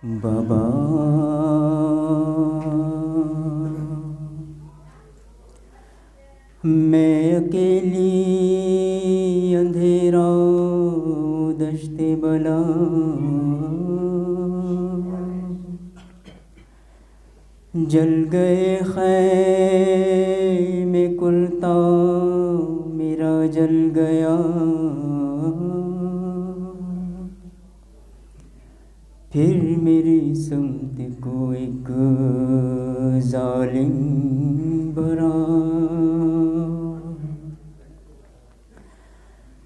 بابا میں اکیلی اندھیرا دشت بلا جل گئے خیمے کرتا میرا جل گیا، پھر میری سمت کو ایک ظالم بھرا،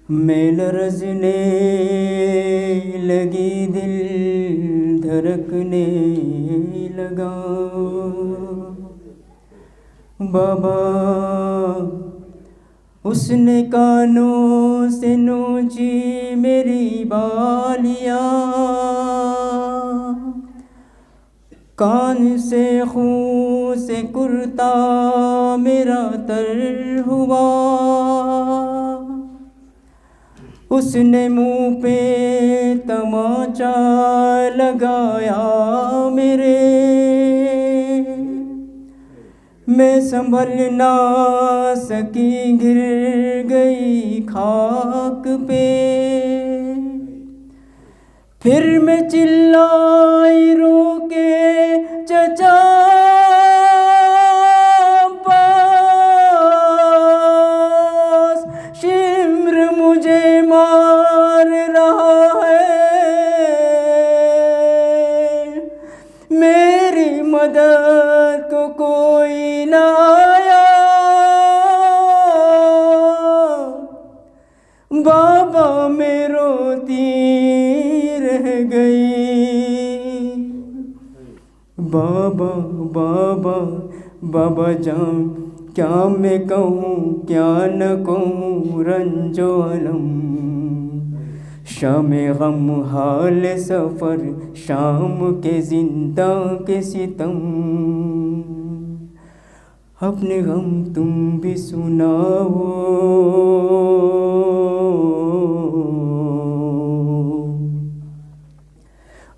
میں لرزنے لگی، دل دھڑکنے لگا۔ بابا اس نے کانوں سے نوچی میری بالیاں، کان سے خون سے کرتا میرا تر ہوا، اس نے منہ پہ تماچا لگایا میرے، میں سنبھل نہ سکی، گر گئی خاک پہ، پھر میں چلائی رو کے چچا عباس، شمر مجھے مار رہا ہے، میری مدد کو کوئی نہ آیا۔ بابا میں روتی رہ گئی، بابا بابا بابا جان، کیا میں کہوں کیا نہ کہوں، رنج و الم، شام غم حال سفر، شام کے زندہ کے ستم، اپنے غم تم بھی سناؤ،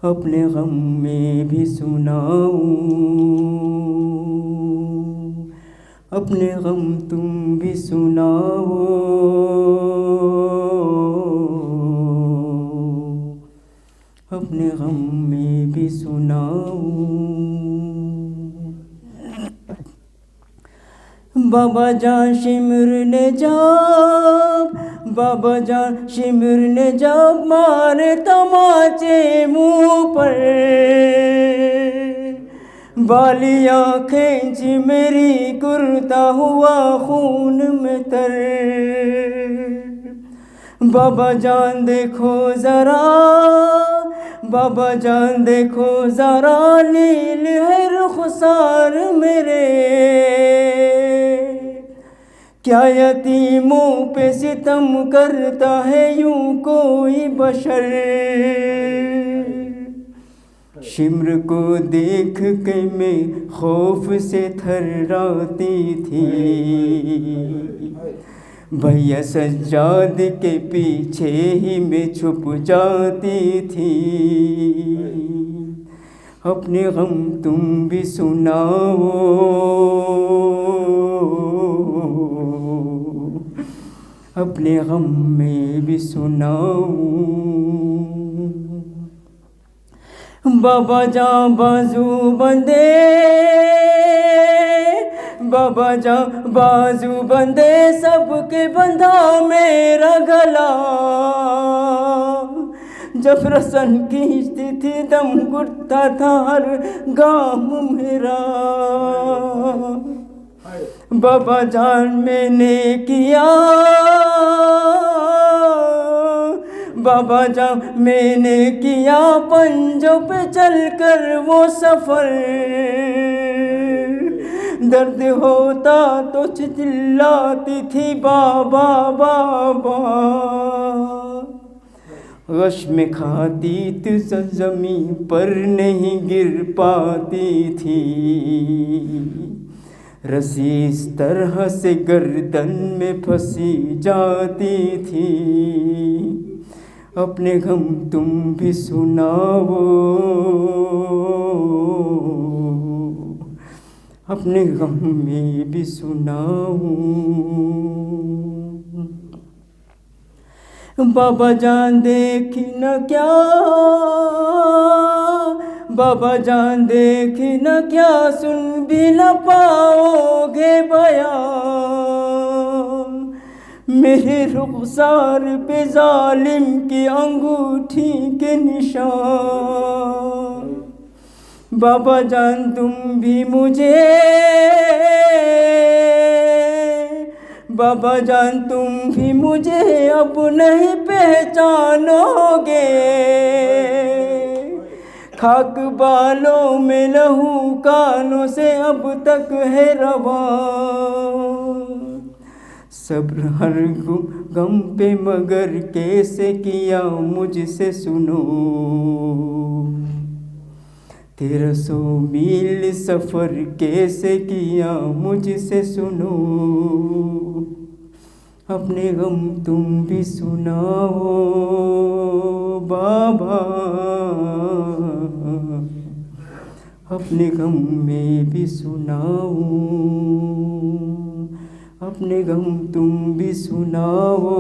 اپنے غم میں بھی سناؤ، اپنے غم تم بھی سناؤ، اپنے غم میں بھی سناؤ۔ بابا جان شمر نے جب، بابا جان شمر نے جب مارے تماچے منہ پر، بالیاں کھینچی میری کرتا ہوا خون میں تر، بابا جان دیکھو ذرا، بابا جان دیکھو ذرا، نیل ہے رخسار میرے، کیا یتیموں پہ ستم کرتا ہے یوں کوئی بشر، شمر کو دیکھ کے میں خوف سے تھراتی تھی، بھیا سجاد کے پیچھے ہی میں چھپ جاتی تھی، اپنے غم تم بھی سناؤ، اپنے غم میں بھی سناؤ۔ بابا جان بازو بندے، بابا جان بازو بندے، سب کے بندھا میرا گلا، جب رسن کھینچتی تھی دم گھٹتا تھا ہر گام میرا، بابا جان میں نے کیا، بابا جان میں نے کیا پنجوں پہ چل کر وہ سفر، درد ہوتا تو چلاتی تھی بابا بابا، غش میں کھاتی تھی زمین پر نہیں گر پاتی تھی، رسی اس طرح سے گردن میں پھنسی جاتی تھی، اپنے غم تم بھی سناؤ، اپنے غم میں بھی سناؤں. بابا جان دیکھ نہ کیا، بابا جان دیکھ نہ کیا، سن بھی نہ پاؤ گے بیان. میرے رخسار پہ ظالم کی انگوٹھی کے نشان. بابا جان تم بھی مجھے، بابا جان تم بھی مجھے اب نہیں پہچانو گے. خاک بالوں میں لہو کانوں سے اب تک ہے رواں. صبر ہر غم پہ مگر کیسے کیا مجھ سے سنو. 1300 میل سفر کیسے کیا مجھ سے سنو. اپنے غم تم بھی سناؤ بابا، اپنے غم میں بھی سناؤ. اپنے غم تم بھی سناؤ،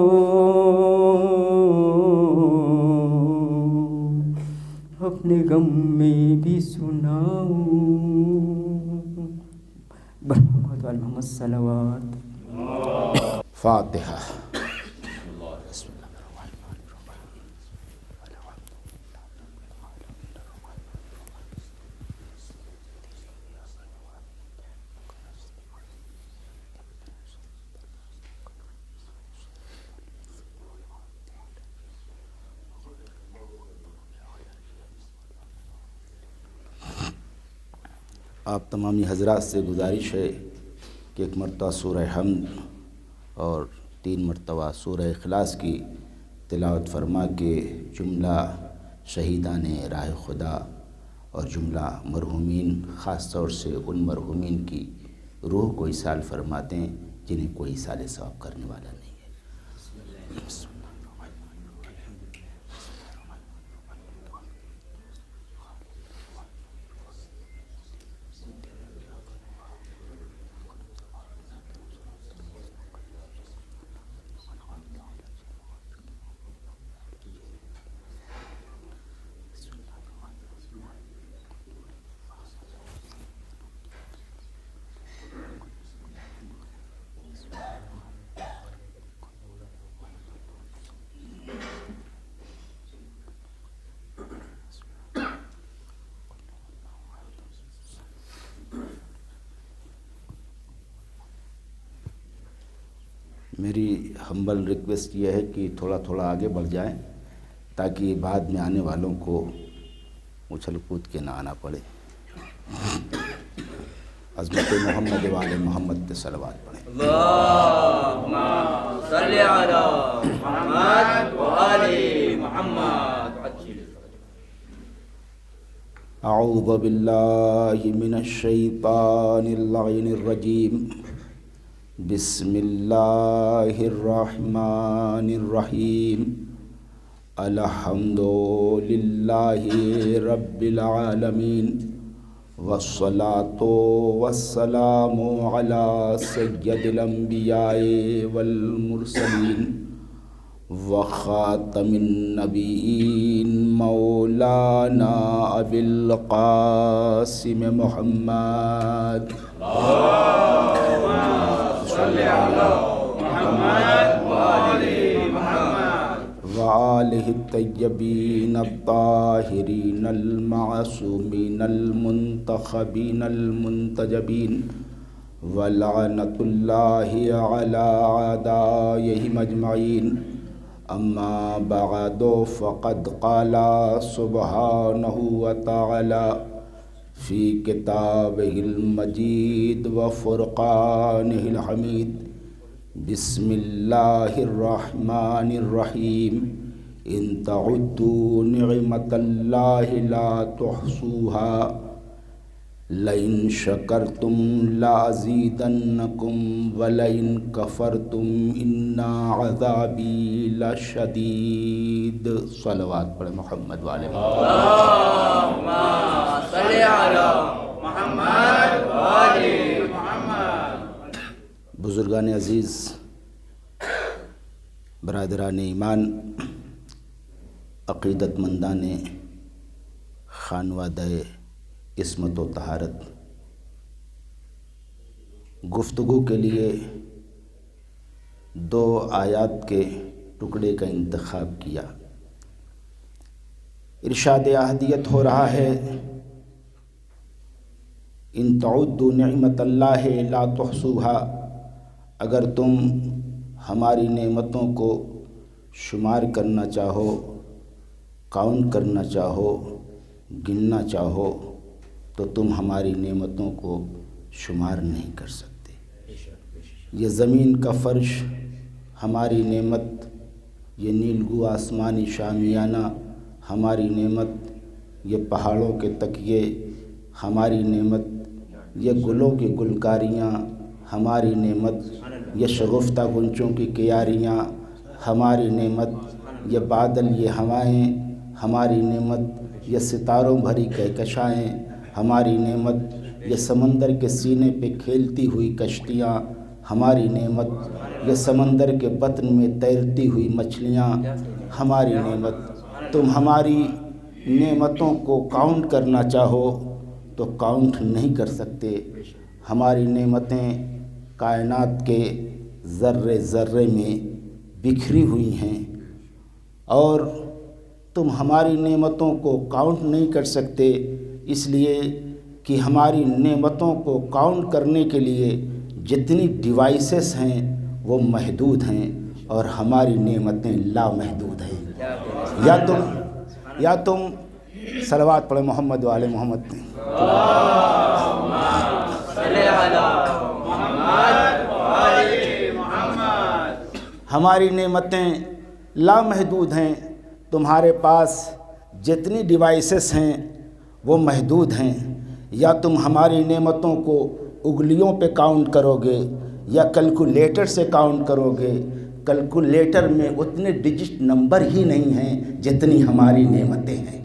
اپنے غم میں بھی سناؤ. محمد وآل محمد صلوات. فاتحہ. آپ تمامی حضرات سے گزارش ہے کہ ایک مرتبہ سورہ حمد اور 3 مرتبہ سورہ اخلاص کی تلاوت فرما کے جملہ شہیدان راہ خدا اور جملہ مرحومین، خاص طور سے ان مرحومین کی روح کو ایصال فرماتے ہیں جنہیں کوئی ایصال ثواب کرنے والا نہیں ہے. میری ہمبل ریکویسٹ یہ ہے کہ تھوڑا تھوڑا آگے بڑھ جائیں تاکہ بعد میں آنے والوں کو اچھل کود کے نہ آنا پڑے. عظمت محمد وآل محمد پہ صلوات پڑھیں. اللہم صلی علی محمد وآل محمد. اعوذ باللہ من الشیطان اللعین الرجیم. بسم اللہ الرحمن الرحیم. الحمد للہ رب العالمین والصلاة والسلام علی سید الانبیاء والمرسلین وخاتم النبیین مولانا ابی القاسم محمد. صلی علی محمد وآل محمد وآلہ الطیبین الطاہرین المعصومین المنتخبین المنتجبین ولعنۃ اللہ علی اعدائہم اجمعین. اما بعد فقد قال سبحانہ وتعالی فی کتابہ المجید وفرقانہ الحمید. بسم اللہ الرحمن الرحیم. ان تعدوا نعمت اللہ لا تحصوها لئن شکرتم لازیدنکم ولئن کفرتم ان عذابی لشدید. صلوات پڑھیں محمد والے. اللہم صلی علی محمد وآل عزیز، برادران ایمان، عقیدت مندان خانوادہ عصمت و طہارت، گفتگو کے لیے 2 آیات کے ٹکڑے کا انتخاب کیا۔ ارشاد احدیت ہو رہا ہے، ان تعدوا نعمت اللہ لا تحصوها، اگر تم ہماری نعمتوں کو شمار کرنا چاہو، کاؤنٹ کرنا چاہو، گننا چاہو، تو تم ہماری نعمتوں کو شمار نہیں کر سکتے۔ یہ زمین کا فرش ہماری نعمت، یہ نیلگو آسمانی شامیانہ ہماری نعمت، یہ پہاڑوں کے تکیے ہماری نعمت، یہ گلوں کی گلکاریاں ہماری نعمت، یہ شگفتہ گنچوں کی کیاریاں ہماری نعمت، یہ بادل، یہ ہوائیں ہماری نعمت، یہ ستاروں بھری کہکشائیں ہماری نعمت، یہ سمندر کے سینے پہ کھیلتی ہوئی کشتیاں ہماری نعمت، یہ سمندر کے بطن میں تیرتی ہوئی مچھلیاں ہماری نعمت۔ تم ہماری نعمتوں کو کاؤنٹ کرنا چاہو تو کاؤنٹ نہیں کر سکتے۔ ہماری نعمتیں کائنات کے ذرے ذرے میں بکھری ہوئی ہیں، اور تم ہماری نعمتوں کو کاؤنٹ نہیں کر سکتے، اس لیے کہ ہماری نعمتوں کو کاؤنٹ کرنے کے لیے جتنی ڈیوائسز ہیں وہ محدود ہیں، اور ہماری نعمتیں لامحدود ہیں۔ یا تم صلوات پڑھیں محمد و آل محمد۔ ہماری نعمتیں لامحدود ہیں، تمہارے پاس جتنی ڈیوائسز ہیں وہ محدود ہیں۔ یا تم ہماری نعمتوں کو انگلیوں پہ کاؤنٹ کرو گے یا کیلکولیٹر سے کاؤنٹ کرو گے، کیلکولیٹر میں اتنے ڈیجٹ نمبر ہی نہیں ہیں جتنی ہماری نعمتیں ہیں۔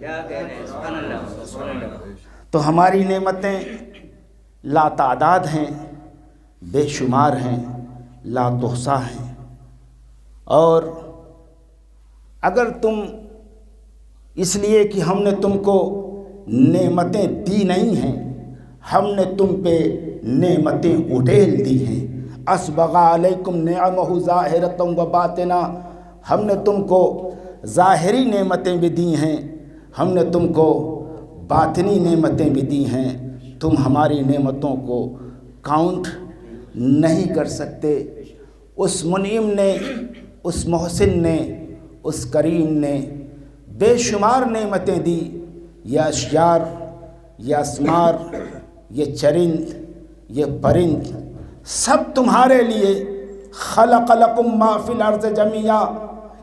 تو ہماری نعمتیں لا تعداد ہیں، بے شمار ہیں، لا تحصیٰ ہیں، اور اگر تم اس لیے کہ ہم نے تم کو نعمتیں دی نہیں ہیں، ہم نے تم پہ نعمتیں اڈیل دی ہیں۔ اسبغ علیکم نعمہ ظاہرۃ و باطنہ، ہم نے تم کو ظاہری نعمتیں بھی دی ہیں، ہم نے تم کو باطنی نعمتیں بھی دی ہیں۔ تم ہماری نعمتوں کو کاؤنٹ نہیں کر سکتے۔ اس منعم نے، اس محسن نے، اس کریم نے بے شمار نعمتیں دی۔ یہ اشجار، یہ اسمار، یہ چرند، یہ پرند، سب تمہارے لیے۔ خلق لکم ما فی الارض جمیعا،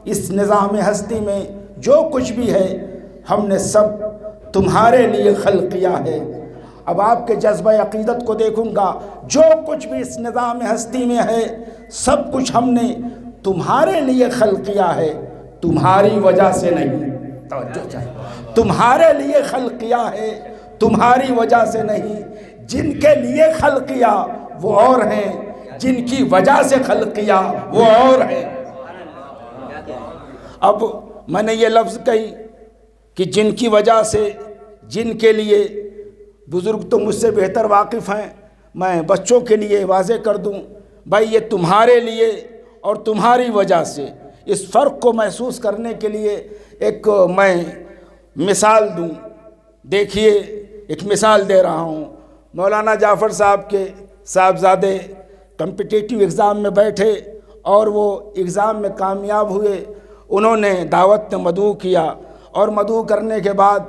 اس نظام ہستی میں جو کچھ بھی ہے ہم نے سب تمہارے لیے خلق کیا ہے۔ اب آپ کے جذبہ عقیدت کو دیکھوں گا، جو کچھ بھی اس نظام ہستی میں ہے سب کچھ ہم نے تمہارے لیے خلق کیا ہے، تمہاری وجہ سے نہیں۔ توجہ چاہیے، تمہارے لیے خلق کیا ہے، تمہاری وجہ سے نہیں۔ جن کے لیے خلق کیا وہ اور ہیں، جن کی وجہ سے خلق کیا وہ اور ہیں۔ اب میں نے یہ لفظ کہی کہ جن کی وجہ سے، جن کے لیے، بزرگ تو مجھ سے بہتر واقف ہیں، میں بچوں کے لیے واضح کر دوں، بھائی یہ تمہارے لیے اور تمہاری وجہ سے۔ اس فرق کو محسوس کرنے کے لیے ایک میں مثال دوں۔ دیکھیے، ایک مثال دے رہا ہوں۔ مولانا جعفر صاحب کے صاحبزادے کمپٹیٹیو ایگزام میں بیٹھے اور وہ ایگزام میں کامیاب ہوئے۔ انہوں نے دعوت میں مدعو کیا، اور مدعو کرنے کے بعد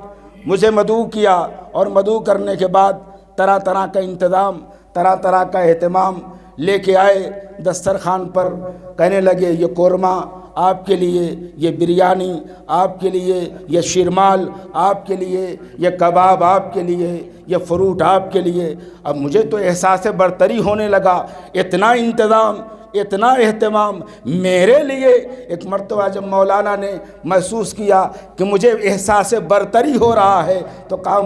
مجھے مدعو کیا، اور مدعو کرنے کے بعد طرح طرح کا انتظام، طرح طرح کا اہتمام لے کے آئے دسترخوان پر۔ کہنے لگے یہ قورمہ آپ کے لیے، یہ بریانی آپ کے لیے، یہ شیرمال آپ کے لیے، یہ کباب آپ کے لیے، یہ فروٹ آپ کے لیے۔ اب مجھے تو احساس برتری ہونے لگا، اتنا انتظام، اتنا اہتمام میرے لیے۔ ایک مرتبہ جب مولانا نے محسوس کیا کہ مجھے احساس برتری ہو رہا ہے تو کہا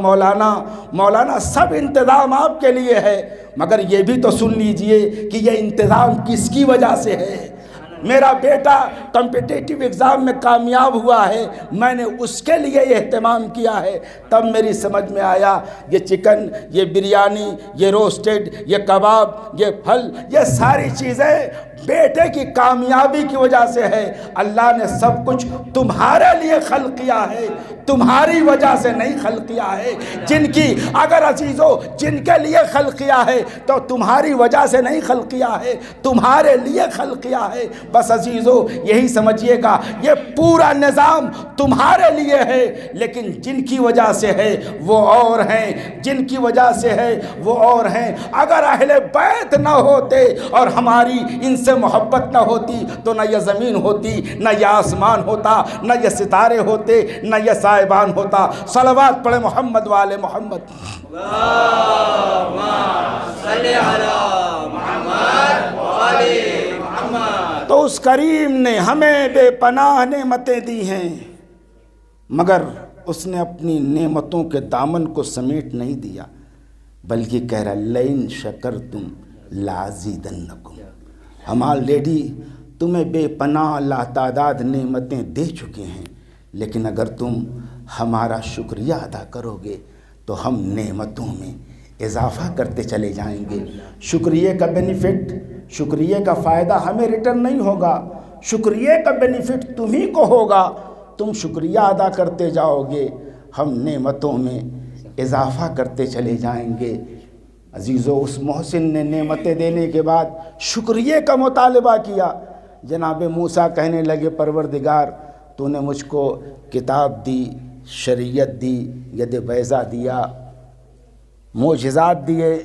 مولانا سب انتظام آپ کے لیے ہے، مگر یہ بھی تو سن لیجئے کہ یہ انتظام کس کی وجہ سے ہے۔ میرا بیٹا کمپٹیٹیو ایگزام میں کامیاب ہوا ہے، میں نے اس کے لیے اہتمام کیا ہے۔ تب میری سمجھ میں آیا یہ چکن، یہ بریانی، یہ روسٹڈ، یہ کباب، یہ پھل، یہ ساری چیزیں بیٹے کی کامیابی کی وجہ سے ہے۔ اللہ نے سب کچھ تمہارے لیے خلق کیا ہے، تمہاری وجہ سے نہیں خلق کیا ہے۔ جن کی اگر عزیزو جن کے لیے خلق کیا ہے تو تمہاری وجہ سے نہیں خلق کیا ہے، تمہارے لیے خلق کیا ہے۔ بس عزیزو یہی سمجھیے گا، یہ پورا نظام تمہارے لیے ہے، لیکن جن کی وجہ سے ہے وہ اور ہیں، جن کی وجہ سے ہے وہ اور ہیں۔ اگر اہل بیت نہ ہوتے اور ہماری ان سے محبت نہ ہوتی تو نہ یہ زمین ہوتی، نہ یہ آسمان ہوتا، نہ یہ ستارے ہوتے، نہ یہ سائبان ہوتا۔ صلوات پڑھے محمد والے محمد۔ اللہم صلی علی محمد وآل محمد۔ تو اس کریم نے ہمیں بے پناہ نعمتیں دی ہیں، مگر اس نے اپنی نعمتوں کے دامن کو سمیٹ نہیں دیا، بلکہ کہہ رہا لئن شکرتم لازیدنکم۔ ہم آلریڈی تمہیں بے پناہ لاتعداد نعمتیں دے چکے ہیں، لیکن اگر تم ہمارا شکریہ ادا کرو گے تو ہم نعمتوں میں اضافہ کرتے چلے جائیں گے۔ شکریہ کا بینیفٹ، شکریہ کا فائدہ ہمیں ریٹرن نہیں ہوگا، شکریہ کا بینیفٹ تمہیں کو ہوگا۔ تم شکریہ ادا کرتے جاؤ گے، ہم نعمتوں میں اضافہ کرتے چلے جائیں گے۔ عزیزو اس محسن نے نعمتیں دینے کے بعد شکریہ کا مطالبہ کیا۔ جناب موسیٰ کہنے لگے پروردگار تو نے مجھ کو کتاب دی، شریعت دی، ید بیضا دیا، معجزات دیے،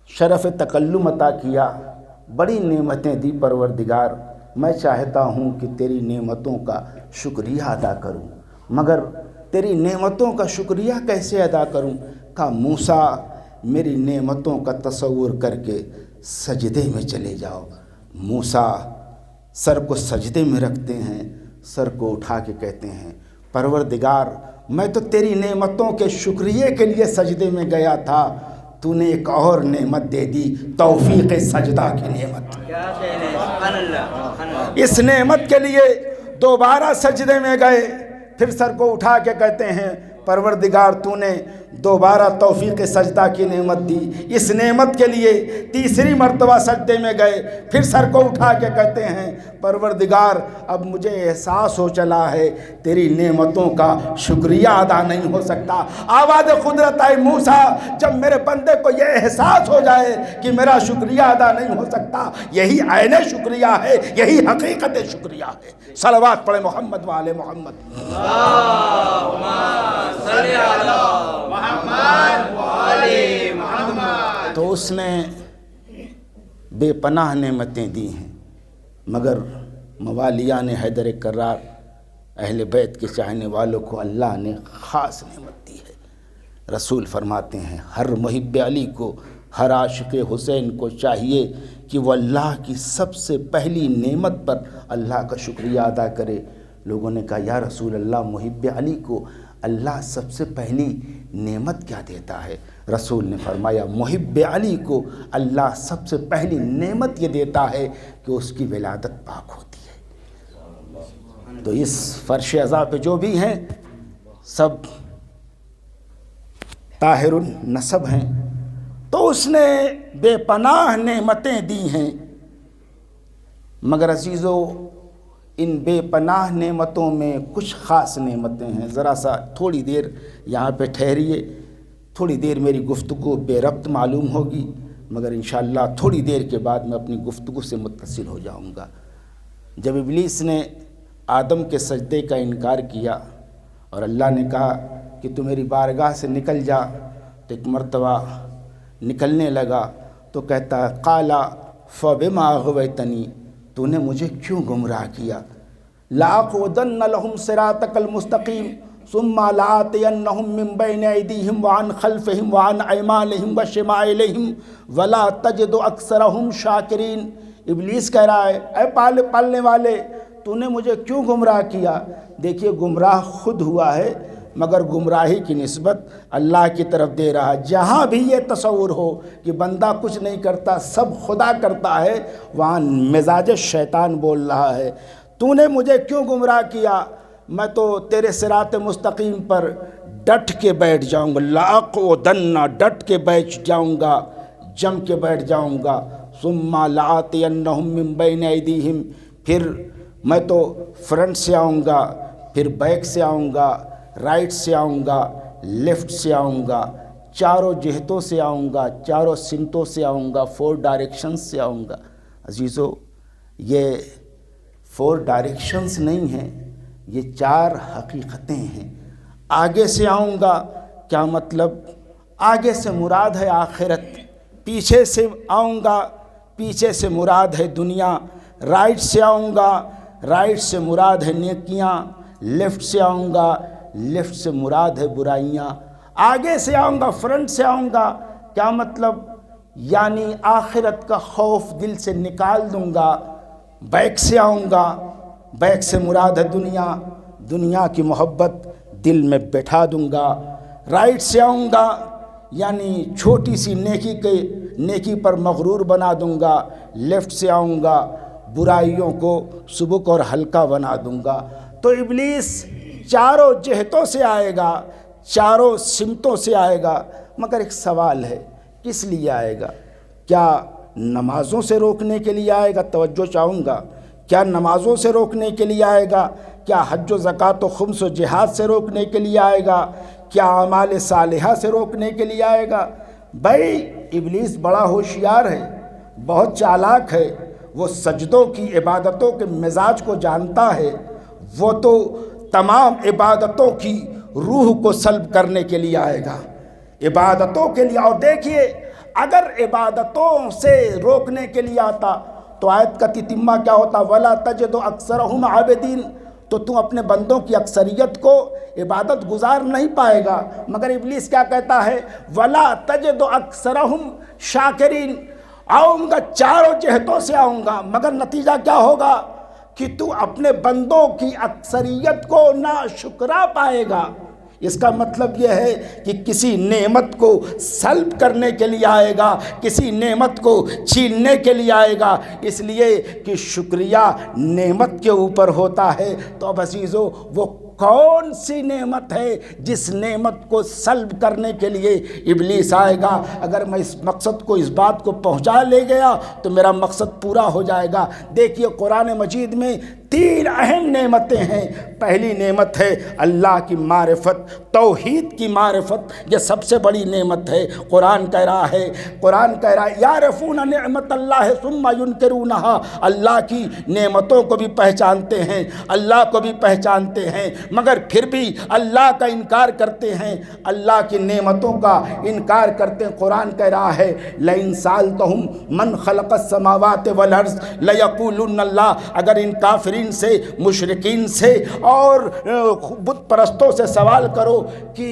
شرف تکلم عطا کیا، بڑی نعمتیں دی پروردگار، میں چاہتا ہوں کہ تیری نعمتوں کا شکریہ ادا کروں، مگر تیری نعمتوں کا شکریہ کیسے ادا کروں؟ کہا موسیٰ میری نعمتوں کا تصور کر کے سجدے میں چلے جاؤ۔ موسیٰ سر کو سجدے میں رکھتے ہیں، سر کو اٹھا کے کہتے ہیں پروردگار میں تو تیری نعمتوں کے شکریہ کے لیے سجدے میں گیا تھا، تو نے ایک اور نعمت دے دی، توفیق سجدہ کی نعمت۔ اس نعمت کے لیے دوبارہ سجدے میں گئے، پھر سر کو اٹھا کے کہتے ہیں پروردگار تو نے دوبارہ توفیق سجدہ کی نعمت دی۔ اس نعمت کے لیے تیسری مرتبہ سجدے میں گئے، پھر سر کو اٹھا کے کہتے ہیں پروردگار اب مجھے احساس ہو چلا ہے تیری نعمتوں کا شکریہ ادا نہیں ہو سکتا۔ آواز قدرت آئی موسیٰ جب میرے بندے کو یہ احساس ہو جائے کہ میرا شکریہ ادا نہیں ہو سکتا، یہی عین شکریہ ہے، یہی حقیقت شکریہ ہے۔ صلوات پڑھے محمد والے محمد۔ صلی علی محمد وآل محمد۔ تو اس نے بے پناہ نعمتیں دی ہیں، مگر موالیان حیدر کرار اہل بیت کے چاہنے والوں کو اللہ نے خاص نعمت دی ہے۔ رسول فرماتے ہیں ہر محب علی کو، ہر عاشق حسین کو چاہیے کہ وہ اللہ کی سب سے پہلی نعمت پر اللہ کا شکریہ ادا کرے۔ لوگوں نے کہا یا رسول اللہ محب علی کو اللہ سب سے پہلی نعمت کیا دیتا ہے؟ رسول نے فرمایا محب علی کو اللہ سب سے پہلی نعمت یہ دیتا ہے کہ اس کی ولادت پاک ہوتی ہے۔ تو اس فرش عزا پہ جو بھی ہیں سب طاہر النسب ہیں، تو اس نے بے پناہ نعمتیں دی ہیں، مگر عزیزو ان بے پناہ نعمتوں میں کچھ خاص نعمتیں ہیں۔ ذرا سا تھوڑی دیر یہاں پہ ٹھہریے، تھوڑی دیر میری گفتگو بے ربط معلوم ہوگی، مگر انشاءاللہ تھوڑی دیر کے بعد میں اپنی گفتگو سے متصل ہو جاؤں گا۔ جب ابلیس نے آدم کے سجدے کا انکار کیا اور اللہ نے کہا کہ تو میری بارگاہ سے نکل جا، تو ایک مرتبہ نکلنے لگا تو کہتا قالا فبما اغویتنی، تو نے مجھے کیوں گمراہ کیا؟ لَأَقْعُدَنَّ لَهُمْ صِرَاطَكَ الْمُسْتَقِيمَ ثُمَّ لَآتِيَنَّهُمْ مِنْ بَيْنِ أَيْدِيهِمْ وَعَنْ خَلْفِهِمْ وَعَنْ أَيْمَانِهِمْ وَشِمَائِلِهِمْ وَلَا تَجِدُ أَكْثَرَهُمْ شَاكِرِينَ۔ ابلیس کہہ رہا ہے اے پالنے والے تو نے مجھے کیوں گمراہ کیا؟ دیکھیے گمراہ خود ہوا ہے، مگر گمراہی کی نسبت اللہ کی طرف دے رہا ہے۔ جہاں بھی یہ تصور ہو کہ بندہ کچھ نہیں کرتا، سب خدا کرتا ہے، وہاں مزاج شیطان بول رہا ہے تو نے مجھے کیوں گمراہ کیا، میں تو تیرے صراط مستقیم پر ڈٹ کے بیٹھ جاؤں گا، لأقعدن، ڈٹ کے بیٹھ جاؤں گا، جم کے بیٹھ جاؤں گا، ثم لآتینہم من بین ایدیہم، پھر میں تو فرنٹ سے آؤں گا، پھر بیک سے آؤں گا، رائٹ سے آؤں گا، لیفٹ سے آؤں گا، چاروں جہتوں سے آؤں گا، چاروں سمتوں سے آؤں گا، 4 ڈائریکشنز سے آؤں گا۔ عزیزو، یہ 4 ڈائریکشنز نہیں ہیں، یہ 4 حقیقتیں ہیں۔ آگے سے آؤں گا، کیا مطلب؟ آگے سے مراد ہے آخرت، پیچھے سے آؤں گا، پیچھے سے مراد ہے دنیا، رائٹ سے آؤں گا، رائٹ سے مراد ہے نیکیاں، لیفٹ سے آؤں گا، لیفٹ سے مراد ہے برائیاں۔ آگے سے آؤں گا، فرنٹ سے آؤں گا، کیا مطلب؟ یعنی آخرت کا خوف دل سے نکال دوں گا۔ بیک سے آؤں گا، بیک سے مراد ہے دنیا، دنیا کی محبت دل میں بٹھا دوں گا۔ رائٹ سے آؤں گا، یعنی چھوٹی سی نیکی پر مغرور بنا دوں گا۔ لیفٹ سے آؤں گا، برائیوں کو سبک اور ہلکا بنا دوں گا۔ تو ابلیس چاروں جہتوں سے آئے گا، چاروں سمتوں سے آئے گا، مگر ایک سوال ہے، کس لیے آئے گا؟ کیا نمازوں سے روکنے کے لیے آئے گا؟ توجہ چاہوں گا، کیا نمازوں سے روکنے کے لیے آئے گا؟ کیا حج و زکوٰۃ و خمس و جہاد سے روکنے کے لیے آئے گا؟ کیا اعمال صالحہ سے روکنے کے لیے آئے گا؟ بھائی ابلیس بڑا ہوشیار ہے، بہت چالاک ہے، وہ سجدوں کی عبادتوں کے مزاج کو جانتا ہے، وہ تو تمام عبادتوں کی روح کو سلب کرنے کے لیے آئے گا، عبادتوں کے لیے۔ اور دیکھیے، اگر عبادتوں سے روکنے کے لیے آتا تو آیت کا تتمہ کیا ہوتا؟ وَلَا تَجِدُ أَكْثَرَهُمْ عَابِدِينَ، تو تم اپنے بندوں کی اکثریت کو عبادت گزار نہیں پائے گا۔ مگر ابلیس کیا کہتا ہے؟ وَلَا تَجِدُ أَكْثَرَهُمْ شَاكِرِينَ، آؤں گا، چاروں جہتوں سے آؤں گا، مگر نتیجہ کیا ہوگا؟ کہ تو اپنے بندوں کی اکثریت کو ناشکرا پائے گا۔ اس کا مطلب یہ ہے کہ کسی نعمت کو سلب کرنے کے لیے آئے گا، کسی نعمت کو چھیننے کے لیے آئے گا، اس لیے کہ شکریہ نعمت کے اوپر ہوتا ہے۔ تو اب عزیزو، وہ کون سی نعمت ہے جس نعمت کو سلب کرنے کے لیے ابلیس آئے گا؟ اگر میں اس مقصد کو، اس بات کو پہنچا لے گیا تو میرا مقصد پورا ہو جائے گا۔ دیکھیے، قرآن مجید میں 3 اہم نعمتیں ہیں۔ پہلی نعمت ہے اللہ کی معرفت، توحید کی معرفت، یہ سب سے بڑی نعمت ہے۔ قرآن کہہ رہا ہے یعرفون نعمت اللہ ثم ینکرونہا، اللہ کی نعمتوں کو بھی پہچانتے ہیں، اللہ کو بھی پہچانتے ہیں، مگر پھر بھی اللہ کا انکار کرتے ہیں، اللہ کی نعمتوں کا انکار کرتے ہیں۔ قرآن کہہ رہا ہے لئن سألتہم من خلق السماوات والارض لیقولن اللہ، اگر ان کافرین سے، مشرکین سے اور بت پرستوں سے سوال کرو کہ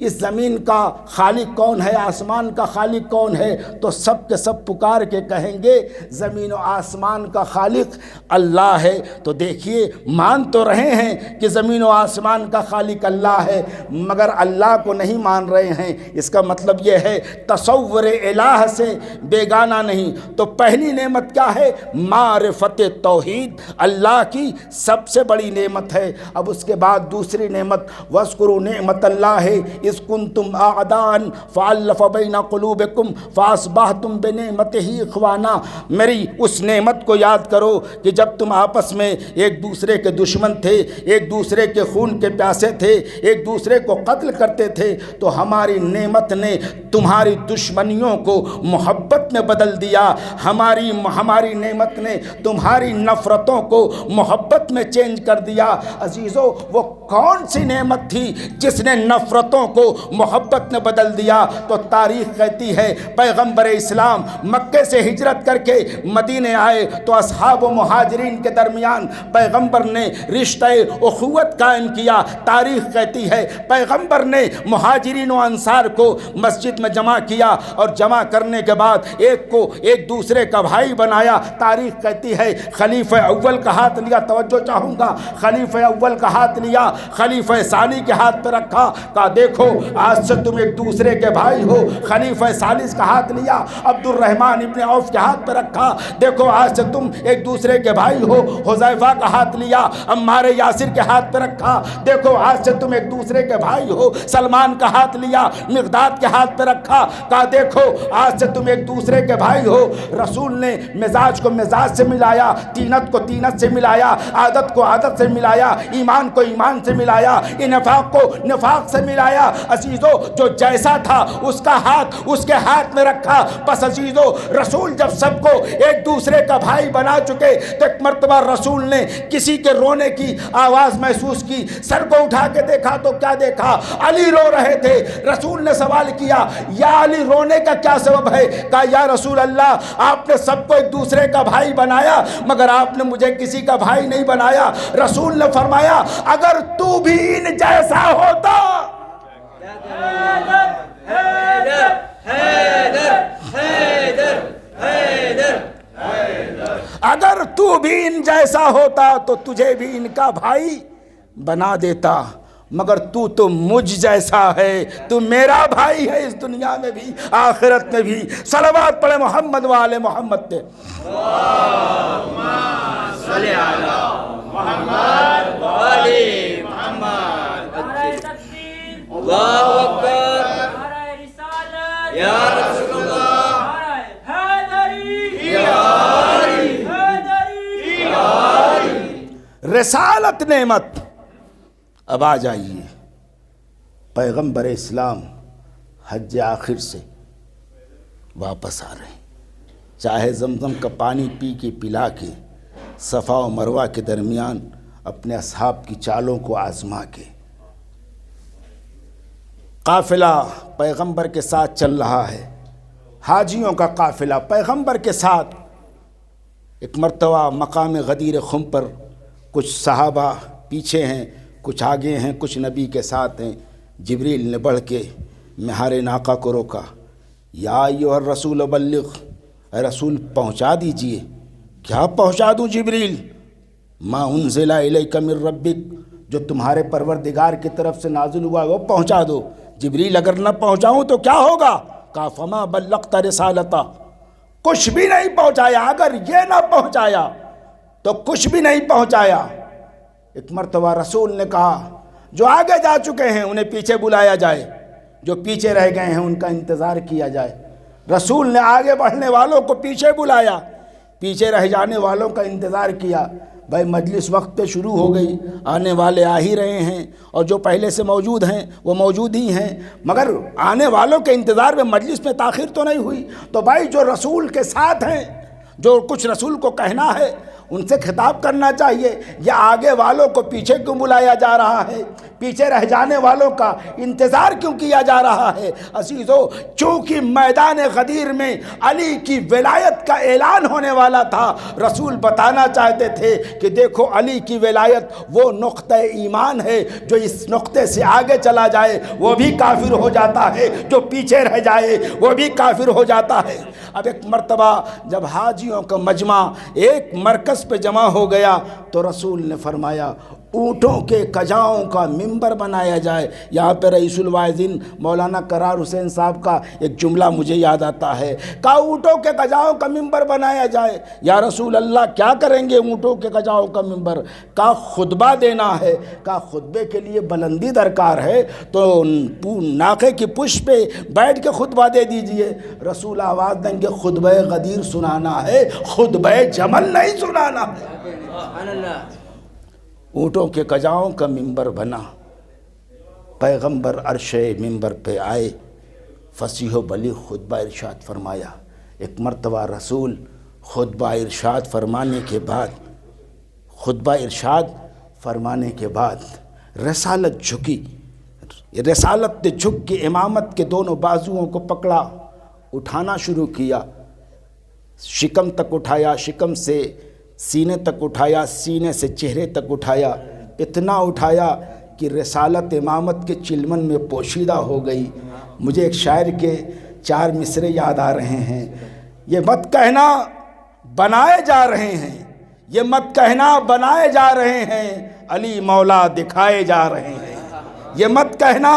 اس زمین کا خالق کون ہے، آسمان کا خالق کون ہے، تو سب کے سب پکار کے کہیں گے زمین و آسمان کا خالق اللہ ہے۔ تو دیکھیے، مان تو رہے ہیں کہ زمین و آسمان کا خالق اللہ ہے، مگر اللہ کو نہیں مان رہے ہیں۔ اس کا مطلب یہ ہے تصور الہ سے بیگانہ نہیں۔ تو پہلی نعمت کیا ہے؟ معرفت توحید، اللہ کی سب سے بڑی نعمت ہے۔ اب اس کے بعد دوسری نعمت، وَاذْكُرُوا نِعْمَتَ اللَّهِ اِذْ كُنْتُمْ أَعْدَاءً فَأَلَّفَ بَيْنَ قُلُوبِكُمْ فَأَصْبَحْتُمْ بِنِعْمَتِهِ إِخْوَانًا، میری اس نعمت کو یاد کرو کہ جب تم آپس میں ایک دوسرے کے دشمن تھے، ایک دوسرے کے خون کے پیاسے تھے، ایک دوسرے کو قتل کرتے تھے، تو ہماری نعمت نے تمہاری دشمنیوں کو محبت میں بدل دیا، ہماری نعمت نے تمہاری نفرتوں کو محبت میں چینج کر دیا۔ عزیزو، وہ کون سی نعمت تھی جس نے نفرتوں کو کو محبت نے بدل دیا۔ تو تاریخ کہتی ہے پیغمبر اسلام مکے سے ہجرت کر کے مدینے آئے تو اصحاب و مہاجرین کے درمیان پیغمبر نے رشتہ اخوت قائم کیا۔ تاریخ کہتی ہے پیغمبر نے مہاجرین و انصار کو مسجد میں جمع کیا اور جمع کرنے کے بعد ایک کو ایک دوسرے کا بھائی بنایا۔ تاریخ کہتی ہے خلیفہ اول کا ہاتھ لیا، توجہ چاہوں گا، خلیفہ اول کا ہاتھ لیا، خلیفہ ثانی کے ہاتھ پہ رکھا، کہا دیکھو آج سے تم ایک دوسرے کے بھائی ہو۔ خلیفہ ثالث کا ہاتھ لیا، عبد الرحمن ابن عوف کے ہاتھ پہ رکھا، دیکھو آج سے تم ایک دوسرے کے بھائی ہو۔ حذیفہ کا ہاتھ لیا، عمار یاسر کے ہاتھ پہ رکھا، دیکھو آج سے تم ایک دوسرے کے بھائی ہو۔ سلمان کا ہاتھ لیا، مقداد کے ہاتھ پہ رکھا، کہا دیکھو آج سے تم ایک دوسرے کے بھائی ہو۔ رسول نے مزاج کو مزاج سے ملایا، تینت کو تینت سے ملایا، عادت کو عادت سے ملایا، ایمان کو ایمان سے ملایا، نفاق کو نفاق سے ملایا۔ عزیزو جو جیسا تھا اس کا ہاتھ اس کے ہاتھ میں رکھا۔ بس عزیزو رسول جب سب کو ایک دوسرے کا بھائی بنا چکے تو ایک مرتبہ رسول نے کسی کے رونے کی آواز محسوس کی، سر کو اٹھا کے دیکھا تو کیا دیکھا؟ علی رو رہے تھے۔ رسول نے سوال کیا یا علی رونے کا کیا سبب ہے؟ کہا یا رسول اللہ آپ نے سب کو ایک دوسرے کا بھائی بنایا مگر آپ نے مجھے کسی کا بھائی نہیں بنایا۔ رسول نے فرمایا اگر تو بھی ان جیسا ہوتا، اگر تو بھی ان جیسا ہوتا تو تجھے بھی ان کا بھائی بنا دیتا، مگر تو مجھ جیسا ہے، تو میرا بھائی ہے اس دنیا میں بھی آخرت میں بھی۔ صلوات پڑھے محمد و آل محمد پہ۔ اللہم صلی علی محمد و آل محمد۔ اللہ اکبر، یا رسول اللہ، رسالت نعمت۔ اب آ جائیے، پیغمبر اسلام حج آخر سے واپس آ رہے ہیں، چاہے زمزم کا پانی پی کے پلا کے، صفا و مروہ کے درمیان اپنے اصحاب کی چالوں کو آزما کے۔ قافلہ پیغمبر کے ساتھ چل رہا ہے، حاجیوں کا قافلہ پیغمبر کے ساتھ۔ ایک مرتبہ مقام غدیر خم پر کچھ صحابہ پیچھے ہیں، کچھ آگے ہیں، کچھ نبی کے ساتھ ہیں۔ جبریل نے بڑھ کے مہار ناقہ کو روکا، یا ایھا الرسول بلغ، اے رسول پہنچا دیجئے۔ کیا پہنچا دوں جبریل؟ ما انزل الیک من ربک، جو تمہارے پروردگار کی طرف سے نازل ہوا وہ پہنچا دو۔ جبریل اگر نہ پہنچاؤں تو کیا ہوگا؟ کہا فما بلغت رسالتہ، کچھ بھی نہیں پہنچایا، اگر یہ نہ پہنچایا تو کچھ بھی نہیں پہنچایا۔ ایک مرتبہ رسول نے کہا جو آگے جا چکے ہیں انہیں پیچھے بلایا جائے، جو پیچھے رہ گئے ہیں ان کا انتظار کیا جائے۔ رسول نے آگے بڑھنے والوں کو پیچھے بلایا، پیچھے رہ جانے والوں کا انتظار کیا۔ بھائی مجلس وقت پہ شروع ہو گئی، آنے والے آ ہی رہے ہیں اور جو پہلے سے موجود ہیں وہ موجود ہی ہیں، مگر آنے والوں کے انتظار میں مجلس میں تاخیر تو نہیں ہوئی۔ تو بھائی جو رسول کے ساتھ ہیں، جو کچھ رسول کو کہنا ہے ان سے خطاب کرنا چاہیے، یا آگے والوں کو پیچھے کیوں بلایا جا رہا ہے؟ پیچھے رہ جانے والوں کا انتظار کیوں کیا جا رہا ہے؟ عزیزو چونکہ میدان غدیر میں علی کی ولایت کا اعلان ہونے والا تھا، رسول بتانا چاہتے تھے کہ دیکھو علی کی ولایت وہ نقطہ ایمان ہے، جو اس نقطے سے آگے چلا جائے وہ بھی کافر ہو جاتا ہے، جو پیچھے رہ جائے وہ بھی کافر ہو جاتا ہے۔ اب ایک مرتبہ جب حاجیوں کا مجمع ایک مرکز پہ جمع ہو گیا تو رسول نے فرمایا اونٹوں کے کجاؤں کا منبر بنایا جائے۔ یہاں پہ رئیس الواعظین مولانا قرار حسین صاحب کا ایک جملہ مجھے یاد آتا ہے، کہا اونٹوں کے کجاؤں کا منبر بنایا جائے۔ یا رسول اللہ کیا کریں گے اونٹوں کے کجاؤں کا منبر؟ کہا خطبہ دینا ہے۔ کہا خطبے کے لیے بلندی درکار ہے تو ناقے کی پشت پہ بیٹھ کے خطبہ دے دیجئے۔ رسول آواز دیں گے خطبہ غدیر سنانا ہے، خطبہ جمل نہیں سنانا ہے۔ اونٹوں کے کجاؤں کا منبر بنا، پیغمبر عرش منبر پہ آئے، فصیح و بلیغ خطبہ ارشاد فرمایا۔ ایک مرتبہ رسول خطبہ ارشاد فرمانے کے بعد رسالت جھکی، رسالت نے جھک کے امامت کے دونوں بازوؤں کو پکڑا، اٹھانا شروع کیا، شکم تک اٹھایا، شکم سے سینے تک اٹھایا، سینے سے چہرے تک اٹھایا، اتنا اٹھایا کہ رسالت امامت کے چلمن میں پوشیدہ ہو گئی۔ مجھے ایک شاعر کے 4 مصرے یاد آ رہے ہیں، یہ مت کہنا بنائے جا رہے ہیں، یہ مت کہنا بنائے جا رہے ہیں، علی مولا دکھائے جا رہے ہیں، یہ مت کہنا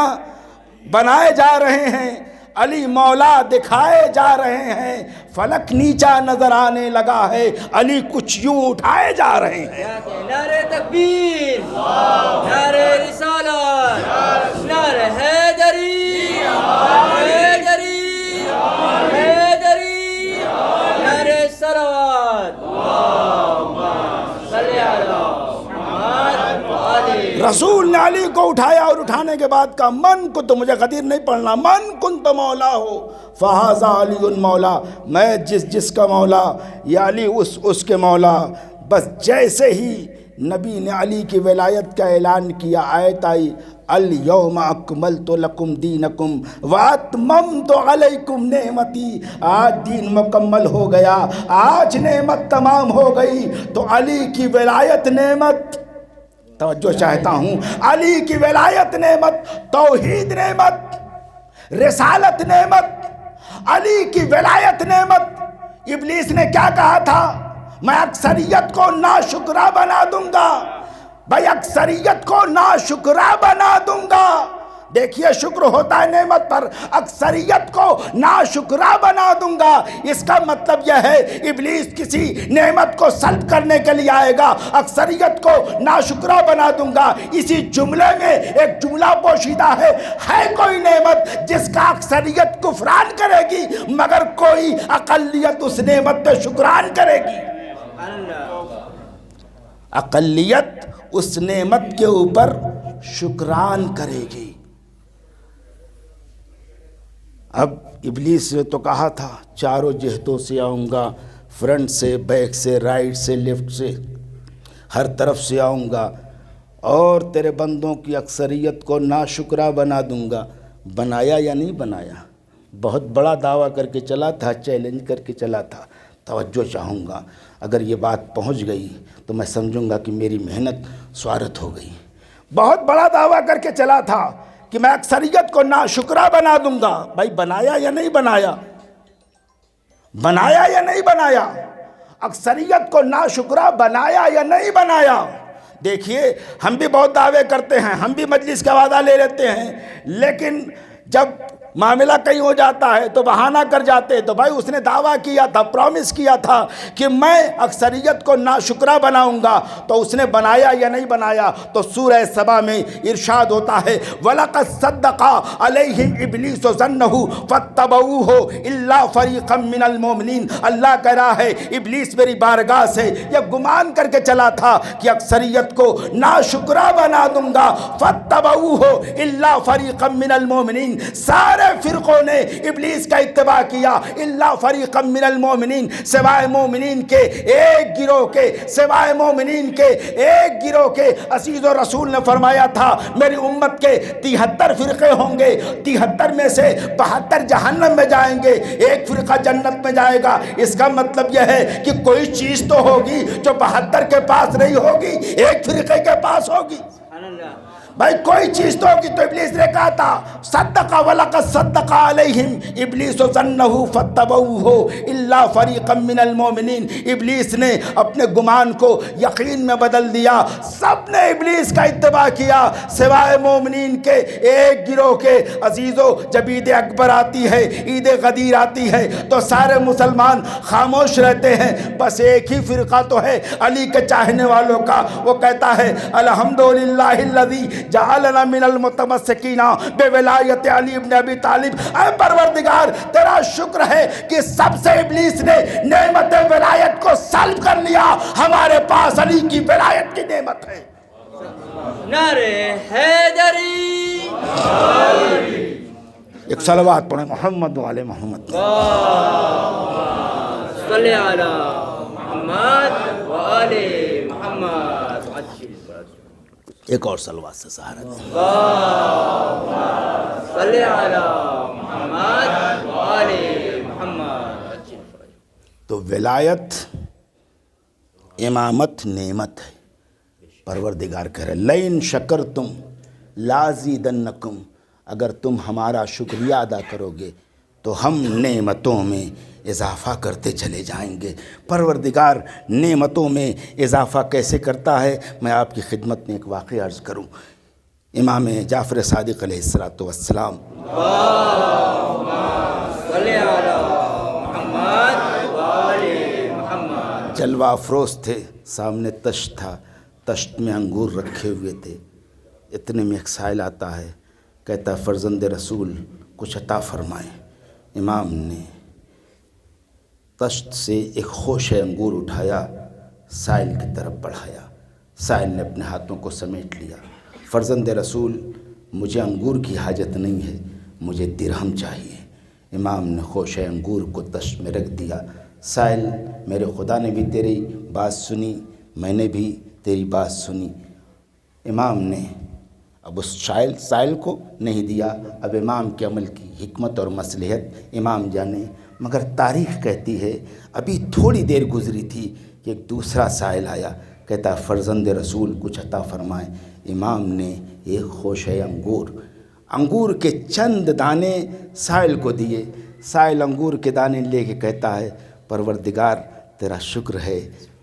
بنائے جا رہے ہیں، علی مولا دکھائے جا رہے ہیں، فلک نیچا نظر آنے لگا ہے، علی کچھ یوں اٹھائے جا رہے ہیں۔ نعرہ تکبیر، نعرہ رسالت، نعرہ حیدری، حیدری، حیدری، نعرہ صلوات، صلی اللہ محمد علی۔ رسول نے علی کو اٹھایا اور اٹھانے کے بعد کہا من کو تو مجھے غدیر نہیں پڑھنا، من کن تو مولا ہو فہذا علی مولا، میں جس کا مولا یا علی اس کے مولا۔ بس جیسے ہی نبی نے علی کی ولایت کا اعلان کیا، آیت آئی الیوم اکملت لکم دینکم واتممت علیکم نعمتی، آج دین مکمل ہو گیا، آج نعمت تمام ہو گئی۔ تو علی کی ولایت نعمت، توجہ چاہتا ہوں، علی کی ولایت نعمت، توحید نعمت، رسالت نعمت، علی کی ولایت نعمت۔ ابلیس نے کیا کہا تھا؟ میں اکثریت کو ناشکرا بنا دوں گا، بھائی اکثریت کو ناشکرا بنا دوں گا۔ دیکھیے شکر ہوتا ہے نعمت پر، اکثریت کو ناشکرا بنا دوں گا، اس کا مطلب یہ ہے ابلیس کسی نعمت کو سلب کرنے کے لیے آئے گا، اکثریت کو ناشکرا بنا دوں گا۔ اسی جملے میں ایک جملہ پوشیدہ ہے کوئی نعمت جس کا اکثریت کفران کرے گی مگر کوئی اقلیت اس نعمت پہ شکران کرے گی۔ اقلیت اس نعمت کے اوپر شکران کرے گی۔ اب ابلیس نے تو کہا تھا چاروں جہتوں سے آؤں گا، فرنٹ سے، بیک سے، رائٹ سے، لیفٹ سے، ہر طرف سے آؤں گا اور تیرے بندوں کی اکثریت کو ناشکرا بنا دوں گا۔ بنایا یا نہیں بنایا؟ بہت بڑا دعویٰ کر کے چلا تھا، چیلنج کر کے چلا تھا۔ توجہ چاہوں گا، اگر یہ بات پہنچ گئی تو میں سمجھوں گا کہ میری محنت سوارت ہو گئی۔ بہت بڑا دعویٰ کر کے چلا تھا کہ میں اکثریت کو ناشکرا بنا دوں گا۔ بھائی بنایا یا نہیں بنایا؟ بنایا یا نہیں بنایا؟ اکثریت کو ناشکرا بنایا یا نہیں بنایا؟ دیکھیے ہم بھی بہت دعوے کرتے ہیں، ہم بھی مجلس کا وعدہ لے لیتے ہیں، لیکن جب معاملہ کہیں ہو جاتا ہے تو بہانہ کر جاتے۔ تو بھائی اس نے دعویٰ کیا تھا، پرومس کیا تھا کہ میں اکثریت کو ناشکرا بناؤں گا، تو اس نے بنایا یا نہیں بنایا؟ تو سورہ سبا میں ارشاد ہوتا ہے وَلَقَدْ صَدَّقَ عَلَيْهِمْ إِبْلِيسُ ظَنَّهُ فَاتَّبَعُوهُ إِلَّا فَرِيقًا مِّنَ الْمُؤْمِنِينَ۔ اللہ کہہ رہا ہے ابلیس میری بارگاہ سے یہ گمان کر کے چلا تھا کہ اکثریت کو ناشکرا بنا دوں گا، فَاتَّبَعُوهُ إِلَّا فَرِيقًا مِّنَ الْمُؤْمِنِينَ، سارے فرقوں نے ابلیس کا اتباع کیا، الا فریقا من المؤمنین، سوائے مومنین کے ایک گروہ کے، سوائے مومنین کے ایک گروہ کے۔ عزیز و رسول نے فرمایا تھا میری امت کے 73 فرقے ہوں گے، 73 میں سے 72 جہنم میں جائیں گے، ایک فرقہ جنت میں جائے گا۔ اس کا مطلب یہ ہے کہ کوئی چیز تو ہوگی جو 72 کے پاس نہیں ہوگی، ایک فرقے کے پاس ہوگی۔ بھائی کوئی چیز تو ہوگی۔ تو ابلیس نے کہا تھا صدق وَلَقَدْ صَدَّقَ عَلَيْهِمْ إِبْلِيسُ ظَنَّهُ فَاتَّبَعُوهُ إِلَّا فَرِيقًا مِّنَ الْمُؤْمِنِينَ۔ ابلیس نے اپنے گمان کو یقین میں بدل دیا، سب نے ابلیس کا اتباع کیا سوائے مومنین کے ایک گروہ کے۔ عزیزو جب عید اکبر آتی ہے، عید غدیر آتی ہے تو سارے مسلمان خاموش رہتے ہیں، بس ایک ہی فرقہ تو ہے علی کے چاہنے والوں کا، وہ کہتا ہے الحمدللہ الذی جعلنا من المتمسکین بولایت علی ابن ابی طالب۔ اے پروردگار تیرا شکر ہے کہ سب سے ابلیس نے نعمت ولایت کو سلب کر لیا، ہمارے پاس علی کی ولایت کی نعمت ہے۔ نعرہ حیدری، ایک صلوات پڑھیں محمد و آل محمد۔ صلی علی محمد و آل محمد۔ ایک اور صلوات سے سہارا دیں۔ صلی علی محمد وآل محمد۔ تو ولایت، امامت نعمت ہے۔ پروردگار کہہ رہے لئن شکرتم لازیدنکم، اگر تم ہمارا شکریہ ادا کرو گے تو ہم نعمتوں میں اضافہ کرتے چلے جائیں گے۔ پروردگار نعمتوں میں اضافہ کیسے کرتا ہے، میں آپ کی خدمت میں ایک واقعہ عرض کروں۔ امام جعفر صادق علیہ السلام صلی علی محمد وآل محمد۔ جلوہ افروز تھے، سامنے تشت تھا، تشت میں انگور رکھے ہوئے تھے۔ اتنے میں ایک سائل آتا ہے، کہتا ہے فرزند رسول کچھ عطا فرمائیں۔ امام نے تشت سے ایک خوش انگور اٹھایا، سائل کی طرف بڑھایا۔ سائل نے اپنے ہاتھوں کو سمیٹ لیا۔ فرزند رسول مجھے انگور کی حاجت نہیں ہے، مجھے درہم چاہیے۔ امام نے خوش انگور کو تشت میں رکھ دیا۔ سائل میرے خدا نے بھی تیری بات سنی، میں نے بھی تیری بات سنی۔ امام نے اب اس سائل کو نہیں دیا، اب امام کے عمل کی حکمت اور مصلحت امام جانے، مگر تاریخ کہتی ہے ابھی تھوڑی دیر گزری تھی کہ ایک دوسرا سائل آیا، کہتا فرزند رسول کچھ عطا فرمائیں۔ امام نے ایک خوشہ انگور کے چند دانے سائل کو دیے۔ سائل انگور کے دانے لے کے کہتا ہے پروردگار تیرا شکر ہے،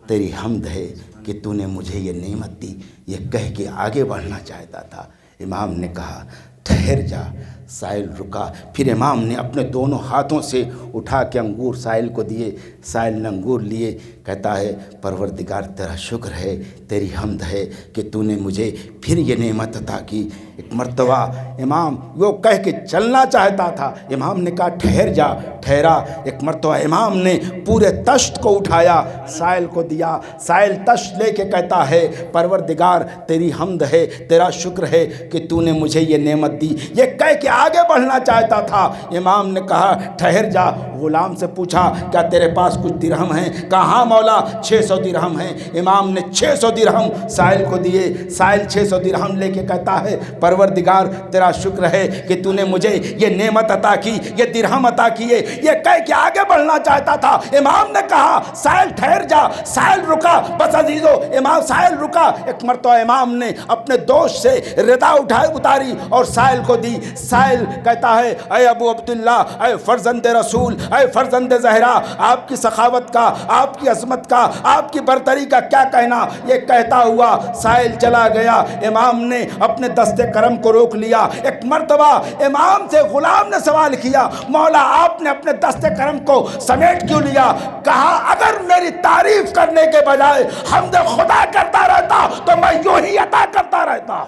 تیری حمد ہے کہ تو نے مجھے یہ نعمت دی۔ یہ کہہ کے آگے بڑھنا چاہتا تھا، امام نے کہا ٹھہر جا۔ سائل رکا، پھر امام نے اپنے دونوں ہاتھوں سے اٹھا کے انگور سائل کو دیے۔ سائل نے انگور لیے، کہتا ہے پروردگار تیرا شکر ہے، تیری حمد ہے کہ تو نے مجھے پھر یہ نعمت عطا کی۔ ایک مرتبہ امام وہ کہہ کے چلنا چاہتا تھا، امام نے کہا ٹھہر جا، ٹھہرا۔ ایک مرتبہ امام نے پورے تشت کو اٹھایا، سائل کو دیا۔ سائل تشت لے کے کہتا ہے پروردگار تیری حمد ہے، تیرا شکر ہے کہ تو نے مجھے یہ نعمت دی۔ یہ کہہ کے آگے بڑھنا چاہتا تھا، امام نے کہا ٹھہر جا۔ غلام سے پوچھا کیا تیرے پاس کچھ درہم ہیں؟ کہا ہاں مولا 600 درہم ہیں۔ امام نے 600 درہم سائل کو دیے۔ سائل 600 درہم لے کے کہتا ہے پروردگار تیرا شکر ہے کہ تو نے مجھے یہ نعمت عطا کی، یہ درہم عطا کیے۔ یہ کہہ کے آگے بڑھنا چاہتا تھا، امام نے کہا سائل ٹھہر جا۔ سائل رکا، بس عزیزو امام سائل رکا۔ ایک مرتبہ امام نے اپنے دوست سے ردا اتاری اور سائل کو دی۔ سائل کہتا ہے اے ابو عبداللہ، اے فرزند رسول، اے فرزند زہرا، آپ کی سخاوت کا، آپ کی عظمت کا، آپ کی برتری کا کیا کہنا۔ یہ کہتا ہوا سائل چلا گیا۔ امام نے اپنے دست کرم کو روک لیا۔ ایک مرتبہ امام سے غلام نے سوال کیا مولا آپ نے اپنے دست کرم کو سمیٹ کیوں لیا؟ کہا اگر میری تعریف کرنے کے بجائے حمد خدا کرتا رہتا تو میں یوں ہی عطا کرتا رہتا۔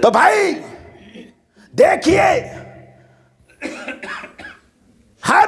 تو بھائی دیکھیے ہر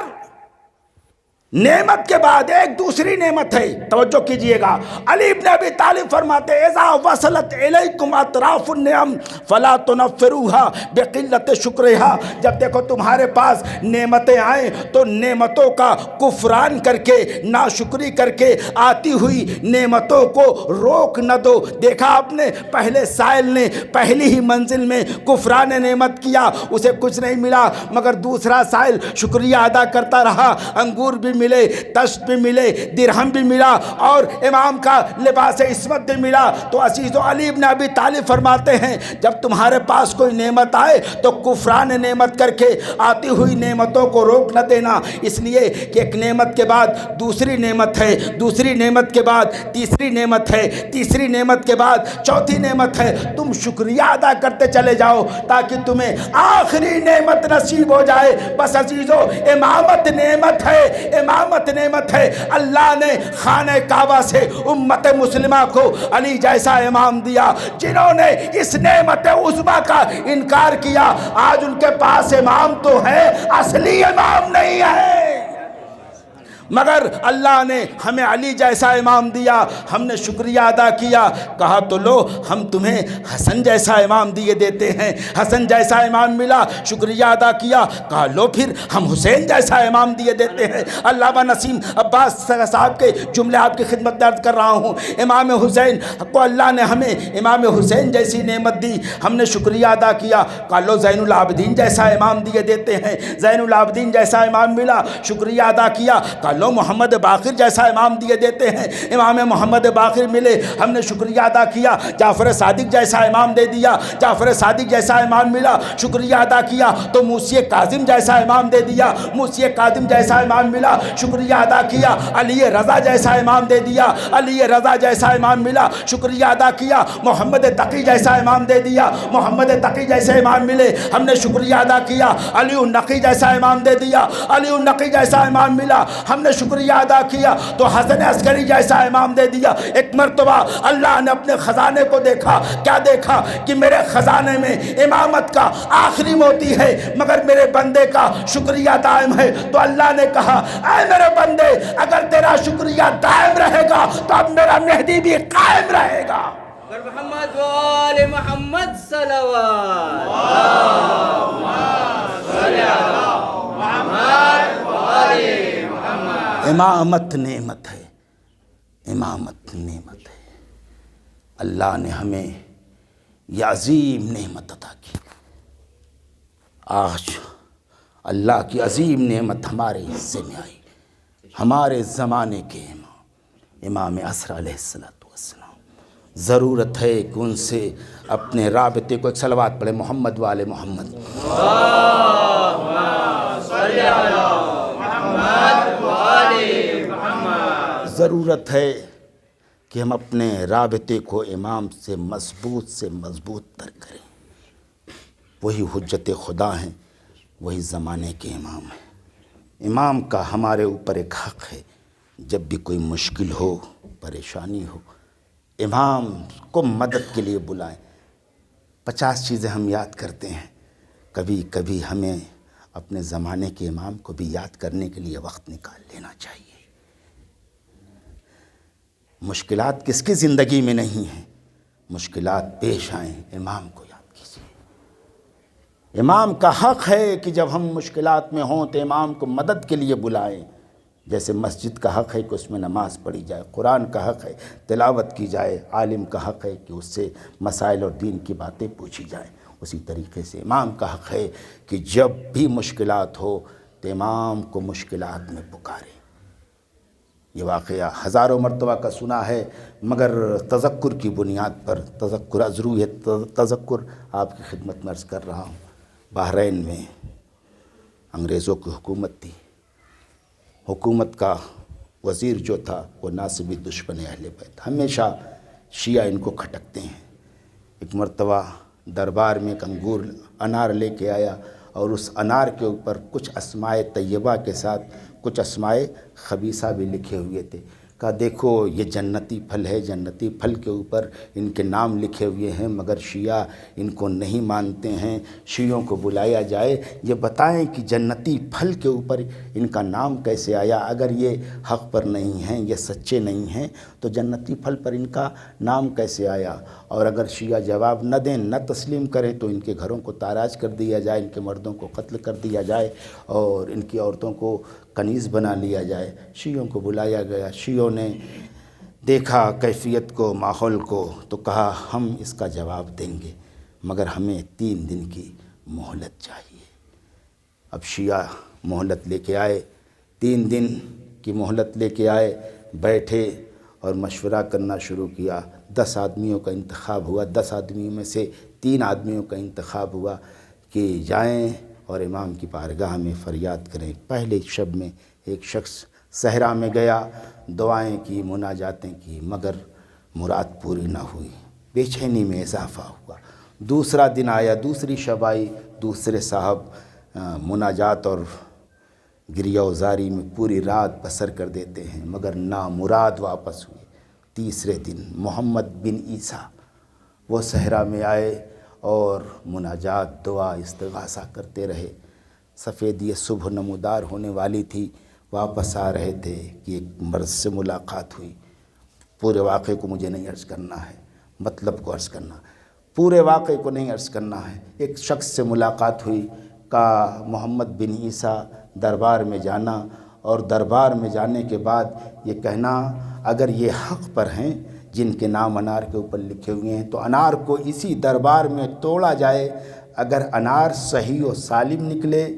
نعمت کے بعد ایک دوسری نعمت ہے، توجہ کیجئے گا۔ علی ابن ابی طالب فرماتے اذا وصلت الیکم اطراف النعم فلا تنفروها بقلت شکرها، جب دیکھو تمہارے پاس نعمتیں آئیں تو نعمتوں کا کفران کر کے، ناشکری کر کے آتی ہوئی نعمتوں کو روک نہ دو۔ دیکھا آپ نے پہلے سائل نے پہلی ہی منزل میں کفران نعمت کیا، اسے کچھ نہیں ملا، مگر دوسرا سائل شکریہ ادا کرتا رہا، انگور بھی ملے، تشت بھی ملے، درہم بھی ملا اور امام کا لباس عصمت بھی ملا۔ تو عزیز و علی ابن ابی طالب فرماتے ہیں جب تمہارے پاس کوئی نعمت آئے تو کفران نعمت کر کے آتی ہوئی نعمتوں کو روک نہ دینا، اس لیے کہ ایک نعمت کے بعد دوسری نعمت ہے، دوسری نعمت کے بعد تیسری نعمت ہے، تیسری نعمت کے بعد چوتھی نعمت ہے۔ تم شکریہ ادا کرتے چلے جاؤ تاکہ تمہیں آخری نعمت نصیب ہو جائے۔ بس عزیزو امامت نعمت ہے، امامت نعمت ہے۔ اللہ نے خانہ کعبہ سے امت مسلمہ کو علی جیسا امام دیا، جنہوں نے اس نعمت عظمیٰ کا انکار کیا آج ان کے پاس امام تو ہے، اصلی امام نہیں ہے۔ مگر اللہ نے ہمیں علی جیسا امام دیا، ہم نے شکریہ ادا کیا، کہا تو لو ہم تمہیں حسن جیسا امام دیے دیتے ہیں، حسن جیسا امام ملا، شکریہ ادا کیا، کہا لو پھر ہم حسین جیسا امام دیے دیتے ہیں۔ علامہ نسیم عباس صاحب کے جملے آپ کی خدمت میں عرض کر رہا ہوں، امام حسین کو اللہ نے ہمیں امام حسین جیسی نعمت دی، ہم نے شکریہ ادا کیا، کہا لو زین العابدین جیسا امام دیے دیتے ہیں، زین العابدین جیسا امام ملا، شکریہ ادا کیا، کہا لو محمد باقر جیسا امام دیے دیتے ہیں، امام محمد باقر ملے، ہم نے شکریہ ادا کیا، جعفر صادق جیسا امام دے دیا، جعفر صادق جیسا امام ملا، شکریہ ادا کیا، تو موسی کاظم جیسا امام دے دیا، موسی کاظم جیسا امام ملا، شکریہ ادا کیا، علی رضا جیسا امام دے دیا، علی رضا جیسا امام ملا، شکریہ ادا کیا، محمد تقی جیسا امام دے دیا، محمد تقی جیسے امام ملے، ہم نے شکریہ ادا کیا، علی النقی جیسا امام دے دیا، علی النقی جیسا امام ملا، ہم نے شکریہ ادا کیا، تو حسن عسکری جیسا امام دے دیا۔ ایک مرتبہ اللہ نے اپنے خزانے کو دیکھا، کیا دیکھا کہ میرے خزانے میں امامت کا آخری موتی ہے مگر میرے بندے کا شکریہ دائم ہے، تو اللہ نے کہا اے میرے بندے اگر تیرا شکریہ دائم رہے گا تو اب میرا مہدی بھی قائم رہے گا۔ محمد و آل محمد صلوات، امامت نعمت ہے، امامت نعمت ہے، اللہ نے ہمیں یہ عظیم نعمت عطا کی۔ آج اللہ کی عظیم نعمت ہمارے حصے میں آئی، ہمارے زمانے کے امام عصر علیہ السلام۔ ضرورت ہے کہ ان سے اپنے رابطے کو، ایک صلوات پڑھے محمد والے محمد، ضرورت ہے کہ ہم اپنے رابطے کو امام سے مضبوط تر کریں۔ وہی حجت خدا ہیں، وہی زمانے کے امام ہیں۔ امام کا ہمارے اوپر ایک حق ہے، جب بھی کوئی مشکل ہو، پریشانی ہو، امام کو مدد کے لیے بلائیں۔ 50 چیزیں ہم یاد کرتے ہیں، کبھی کبھی ہمیں اپنے زمانے کے امام کو بھی یاد کرنے کے لیے وقت نکال لینا چاہیے۔ مشکلات کس کی زندگی میں نہیں ہیں، مشکلات پیش آئیں، امام کو یاد کیجیے۔ امام کا حق ہے کہ جب ہم مشکلات میں ہوں تو امام کو مدد کے لیے بلائیں۔ جیسے مسجد کا حق ہے کہ اس میں نماز پڑھی جائے، قرآن کا حق ہے تلاوت کی جائے، عالم کا حق ہے کہ اس سے مسائل اور دین کی باتیں پوچھی جائیں، اسی طریقے سے امام کا حق ہے کہ جب بھی مشکلات ہو تو امام کو مشکلات میں پکاریں۔ یہ واقعہ ہزاروں مرتبہ کا سنا ہے، مگر تذکر کی بنیاد پر، تذکر ضروریت تذکر آپ کی خدمت میں عرض کر رہا ہوں۔ بحرین میں انگریزوں کی حکومت تھی، حکومت کا وزیر جو تھا وہ ناصبی دشمن اہل بیت، ہمیشہ شیعہ ان کو کھٹکتے ہیں۔ ایک مرتبہ دربار میں ایک انار لے کے آیا اور اس انار کے اوپر کچھ اسماء طیبہ کے ساتھ کچھ اسماء خبیثہ بھی لکھے ہوئے تھے۔ کہا دیکھو یہ جنتی پھل ہے، جنتی پھل کے اوپر ان کے نام لکھے ہوئے ہیں مگر شیعہ ان کو نہیں مانتے ہیں، شیعوں کو بلایا جائے، یہ بتائیں کہ جنتی پھل کے اوپر ان کا نام کیسے آیا؟ اگر یہ حق پر نہیں ہیں، یہ سچے نہیں ہیں تو جنتی پھل پر ان کا نام کیسے آیا؟ اور اگر شیعہ جواب نہ دیں، نہ تسلیم کریں تو ان کے گھروں کو تاراج کر دیا جائے، ان کے مردوں کو قتل کر دیا جائے اور ان کی عورتوں کو کنیز بنا لیا جائے۔ شیعوں کو بلایا گیا، شیعوں نے دیکھا کیفیت کو، ماحول کو، تو کہا ہم اس کا جواب دیں گے مگر ہمیں 3 دن کی مہلت چاہیے۔ اب شیعہ مہلت لے کے آئے، 3 دن کی مہلت لے کے آئے، بیٹھے اور مشورہ کرنا شروع کیا۔ 10 آدمیوں کا انتخاب ہوا، 10 آدمیوں میں سے 3 آدمیوں کا انتخاب ہوا کہ جائیں اور امام کی بارگاہ میں فریاد کریں۔ پہلے شب میں ایک شخص صحرا میں گیا، دعائیں کی، مناجاتیں کی، مگر مراد پوری نہ ہوئی، بے چینی میں اضافہ ہوا۔ دوسرا دن آیا، دوسری شب آئی، دوسرے صاحب مناجات اور گریہ وزاری میں پوری رات بسر کر دیتے ہیں مگر نامراد واپس ہوئے۔ تیسرے دن محمد بن عیسیٰ وہ صحرا میں آئے اور مناجات، دعا، استغاثہ کرتے رہے۔ سفیدی صبح نمودار ہونے والی تھی، واپس آ رہے تھے کہ ایک مرد سے ملاقات ہوئی. پورے واقعے کو مجھے نہیں عرض کرنا ہے، مطلب کو عرض کرنا، پورے واقعے کو نہیں عرض کرنا ہے. ایک شخص سے ملاقات ہوئی، کہا محمد بن عیسیٰ دربار میں جانا، اور دربار میں جانے کے بعد یہ کہنا اگر یہ حق پر ہیں جن کے نام انار کے اوپر لکھے ہوئے ہیں تو انار کو اسی دربار میں توڑا جائے. اگر انار صحیح و سالم نکلے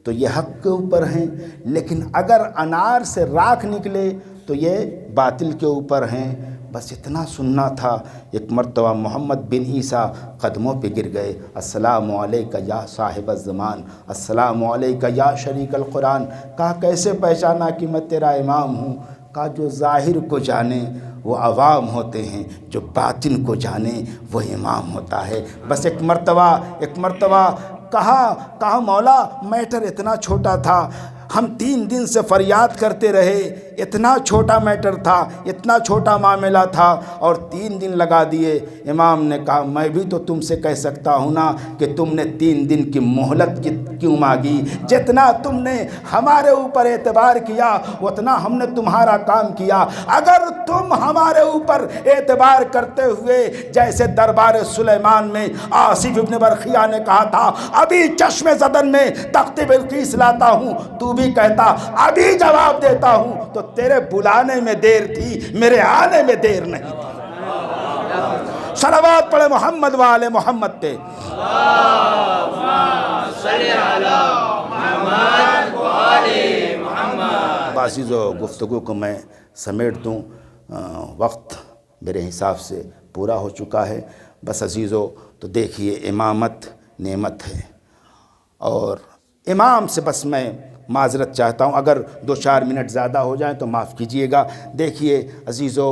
تو یہ حق کے اوپر ہیں، لیکن اگر انار سے راکھ نکلے تو یہ باطل کے اوپر ہیں. بس اتنا سننا تھا. ایک مرتبہ محمد بن عیسیٰ قدموں پہ گر گئے. السلام علیکہ یا صاحب الزمان، السلام علیکہ یا شریک القرآن. کہا کیسے پہچانا کہ میں تیرا امام ہوں؟ کہا جو ظاہر کو جانے وہ عوام ہوتے ہیں، جو باطن کو جانے وہ امام ہوتا ہے. بس ایک مرتبہ کہا مولا میٹر اتنا چھوٹا تھا، ہم 3 دن سے فریاد کرتے رہے، اتنا چھوٹا میٹر تھا، اتنا چھوٹا معاملہ تھا، اور 3 دن لگا دیے. امام نے کہا میں بھی تو تم سے کہہ سکتا ہوں نا کہ تم نے 3 دن کی مہلت کیوں مانگی؟ جتنا تم نے ہمارے اوپر اعتبار کیا اتنا ہم نے تمہارا کام کیا. اگر تم ہمارے اوپر اعتبار کرتے ہوئے جیسے دربار سلیمان میں آصف ابن برخیہ نے کہا تھا ابھی چشم زدن میں تخت بلقیس لاتا ہوں، تو بھی کہتا ابھی جواب دیتا ہوں، تو تیرے بلانے میں دیر تھی، میرے آنے میں دیر نہیں تھی. صلوات پڑھے محمد وآل محمد پہ. عزیزو گفتگو کو میں سمیٹ دوں، وقت میرے حساب سے پورا ہو چکا ہے. بس عزیزو تو دیکھیے امامت نعمت ہے، اور امام سے بس میں معذرت چاہتا ہوں، اگر 2-4 منٹ زیادہ ہو جائیں تو معاف کیجئے گا. دیکھیے عزیزو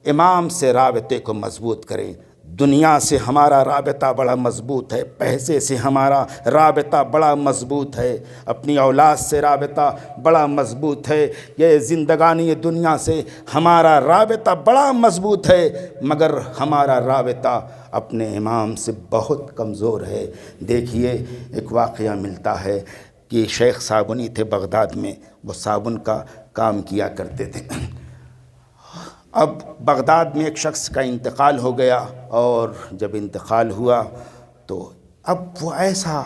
امام سے رابطے کو مضبوط کریں. دنیا سے ہمارا رابطہ بڑا مضبوط ہے، پیسے سے ہمارا رابطہ بڑا مضبوط ہے، اپنی اولاد سے رابطہ بڑا مضبوط ہے، یہ زندگانی دنیا سے ہمارا رابطہ بڑا مضبوط ہے، مگر ہمارا رابطہ اپنے امام سے بہت کمزور ہے. دیکھیے ایک واقعہ ملتا ہے کہ شیخ صابنی تھے بغداد میں، وہ صابن کا کام کیا کرتے تھے. اب بغداد میں ایک شخص کا انتقال ہو گیا، اور جب انتقال ہوا تو اب وہ ایسا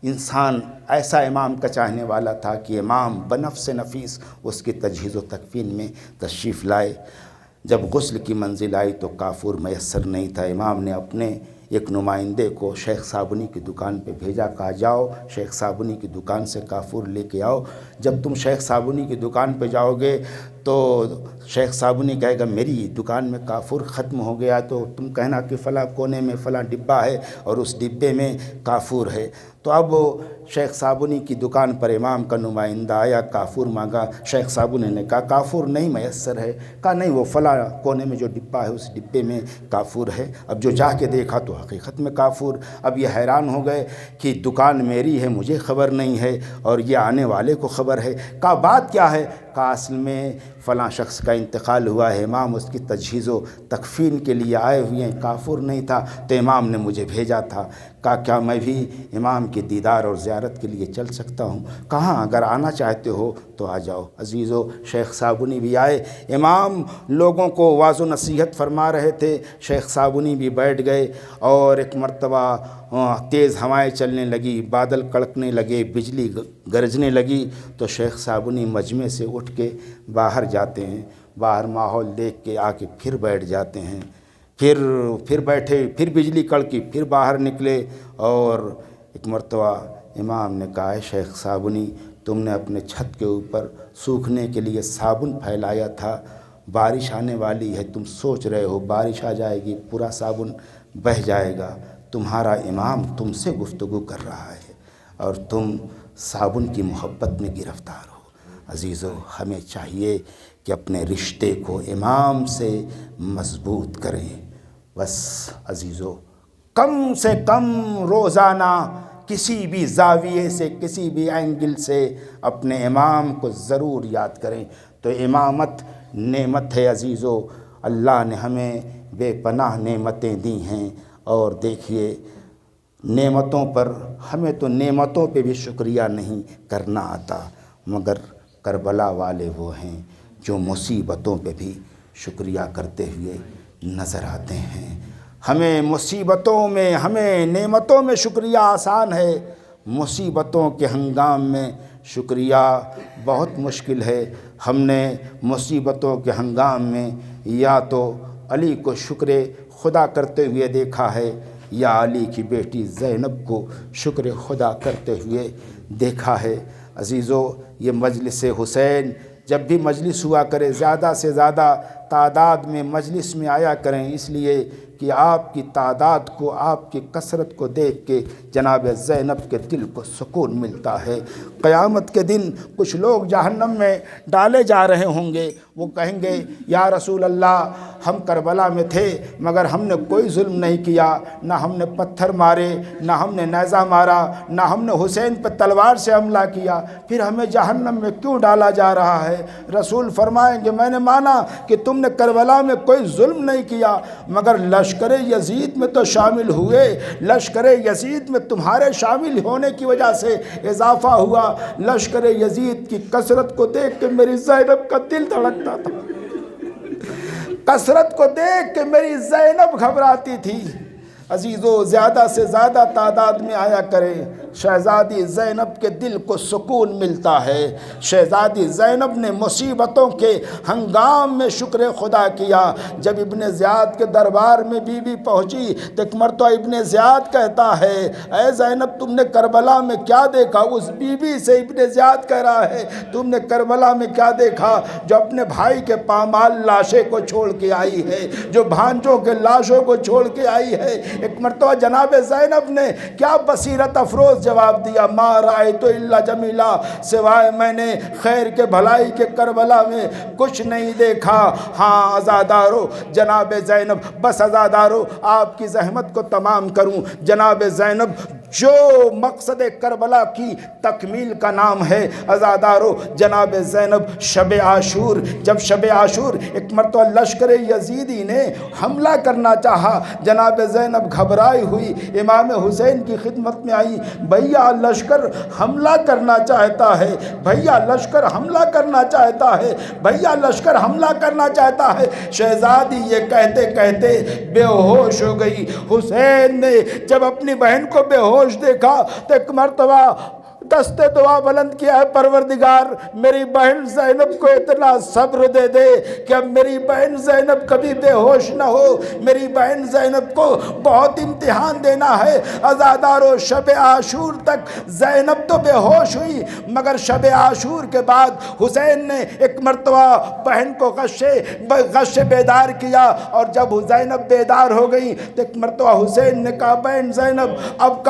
انسان، ایسا امام کا چاہنے والا تھا کہ امام بنفس نفیس اس کی تجہیز و تکفین میں تشریف لائے. جب غسل کی منزل آئی تو کافور میسر نہیں تھا. امام نے اپنے ایک نمائندے کو شیخ صابنی کی دکان پہ بھیجا، کہا جاؤ شیخ صابنی کی دکان سے کافور لے کے آؤ. جب تم شیخ صابنی کی دکان پہ جاؤ گے تو شیخ صابنی کہے گا میری دکان میں کافور ختم ہو گیا، تو تم کہنا کہ فلاں کونے میں فلاں ڈبہ ہے اور اس ڈبے میں کافور ہے. تو اب شیخ صابنی کی دکان پر امام کا نمائندہ آیا، کافور مانگا. شیخ صابنی نے کہا کافور نہیں میسر ہے. کہا نہیں، وہ فلاں کونے میں جو ڈبہ ہے اس ڈبے میں کافور ہے. اب جو جا کے دیکھا تو حقیقت میں کافور. اب یہ حیران ہو گئے کہ دکان میری ہے، مجھے خبر نہیں ہے اور یہ آنے والے کو خبر ہے. کہا بات کیا ہے؟ کہا اصل میں فلاں شخص کا انتقال ہوا ہے، امام اس کی تجہیز و تکفین کے لیے آئے ہوئے ہیں، کافر نہیں تھا تو امام نے مجھے بھیجا تھا. کہا کیا میں بھی امام کے دیدار اور زیارت کے لیے چل سکتا ہوں؟ کہاں اگر آنا چاہتے ہو تو آ جاؤ. عزیزو شیخ صابنی بھی آئے. امام لوگوں کو واعظ و نصیحت فرما رہے تھے، شیخ صابنی بھی بیٹھ گئے. اور ایک مرتبہ تیز ہوائیں چلنے لگی، بادل کڑکنے لگے، بجلی گرجنے لگی، تو شیخ صابنی مجمع سے اٹھ کے باہر جاتے ہیں. باہر ماحول دیکھ کے آ کے پھر بیٹھ جاتے ہیں. پھر بیٹھے، پھر بجلی کڑکی، پھر باہر نکلے. اور ایک مرتبہ امام نے کہا شیخ صابنی تم نے اپنے چھت کے اوپر سوکھنے کے لیے صابن پھیلایا تھا، بارش آنے والی ہے، تم سوچ رہے ہو بارش آ جائے گی پورا صابن بہہ جائے گا. تمہارا امام تم سے گفتگو کر رہا ہے اور تم صابن کی محبت میں گرفتار ہو. عزیزو ہمیں چاہیے کہ اپنے رشتے کو امام سے مضبوط کریں. بس عزیزو کم سے کم روزانہ کسی بھی زاویے سے، کسی بھی اینگل سے اپنے امام کو ضرور یاد کریں. تو امامت نعمت ہے عزیزو، اللہ نے ہمیں بے پناہ نعمتیں دی ہیں. اور دیکھیے نعمتوں پر، ہمیں تو نعمتوں پہ بھی شکریہ نہیں کرنا آتا، مگر کربلا والے وہ ہیں جو مصیبتوں پہ بھی شکریہ کرتے ہوئے نظر آتے ہیں۔ ہمیں مصیبتوں میں، ہمیں نعمتوں میں شکریہ آسان ہے، مصیبتوں کے ہنگام میں شکریہ بہت مشکل ہے۔ ہم نے مصیبتوں کے ہنگام میں یا تو علی کو شکر خدا کرتے ہوئے دیکھا ہے یا علی کی بیٹی زینب کو شکر خدا کرتے ہوئے دیکھا ہے۔ عزیزو، یہ مجلس حسین جب بھی مجلس ہوا کرے زیادہ سے زیادہ تعداد میں مجلس میں آیا کریں، اس لیے کہ آپ کی تعداد کو، آپ کی کثرت کو دیکھ کے جناب زینب کے دل کو سکون ملتا ہے۔ قیامت کے دن کچھ لوگ جہنم میں ڈالے جا رہے ہوں گے، وہ کہیں گے یا رسول اللہ ہم کربلا میں تھے مگر ہم نے کوئی ظلم نہیں کیا، نہ ہم نے پتھر مارے، نہ ہم نے نیزہ مارا، نہ ہم نے حسین پہ تلوار سے حملہ کیا، پھر ہمیں جہنم میں کیوں ڈالا جا رہا ہے؟ رسول فرمائیں گے میں نے مانا کہ تم نے کربلا میں کوئی ظلم نہیں کیا مگر لشکر یزید میں تو شامل ہوئے، لشکر یزید میں تمہارے شامل ہونے کی وجہ سے اضافہ ہوا۔ لشکر یزید کی کثرت کو دیکھ کے میری زینب کا دل دھڑکتا تھا، کثرت کو دیکھ کے میری زینب گھبراتی تھی۔ عزیزو، زیادہ سے زیادہ تعداد میں آیا کرے، شہزادی زینب کے دل کو سکون ملتا ہے۔ شہزادی زینب نے مصیبتوں کے ہنگام میں شکر خدا کیا۔ جب ابن زیاد کے دربار میں بی بی پہنچی تو ایک مرتبہ ابن زیاد کہتا ہے اے زینب تم نے کربلا میں کیا دیکھا؟ اس بی بی سے ابن زیاد کہہ رہا ہے تم نے کربلا میں کیا دیکھا؟ جو اپنے بھائی کے پامال لاشیں کو چھوڑ کے آئی ہے، جو بھانجوں کے لاشوں کو چھوڑ کے آئی ہے۔ ایک مرتبہ جناب زینب نے کیا بصیرت افروز جواب دیا، ما رأیت الا جمیلا، سوائے میں نے خیر کے بھلائی کے کربلا میں کچھ نہیں دیکھا۔ ہاں عزادارو، جناب زینب، بس عزادارو آپ کی زحمت کو تمام کروں۔ جناب زینب، جو مقصد کربلا کی تکمیل کا نام ہے عزادارو، جناب زینب شب عاشور، جب شب عاشور ایک مرتبہ لشکر یزیدی نے حملہ کرنا چاہا، جناب زینب گھبرائی ہوئی امام حسین کی خدمت میں آئی، بھیا لشکر حملہ کرنا چاہتا ہے، بھیا لشکر حملہ کرنا چاہتا ہے، بھیا لشکر حملہ کرنا چاہتا ہے۔ شہزادی یہ کہتے کہتے بے ہوش ہو گئی۔ حسین نے جب اپنی بہن کو بے ہوش دیکھا تو ایک مرتبہ دست دعا بلند کیا ہے، پروردگار میری بہن زینب کو اتنا صبر دے دے کہ اب میری بہن زینب کبھی بے ہوش نہ ہو، میری بہن زینب کو بہت امتحان دینا ہے۔ عزادارو، شب عاشور تک زینب تو بے ہوش ہوئی مگر شب عاشور کے بعد حسین نے ایک مرتبہ بہن کو غش بیدار کیا، اور جب زینب بیدار ہو گئی تو ایک مرتبہ حسین نے کہا بہن زینب اب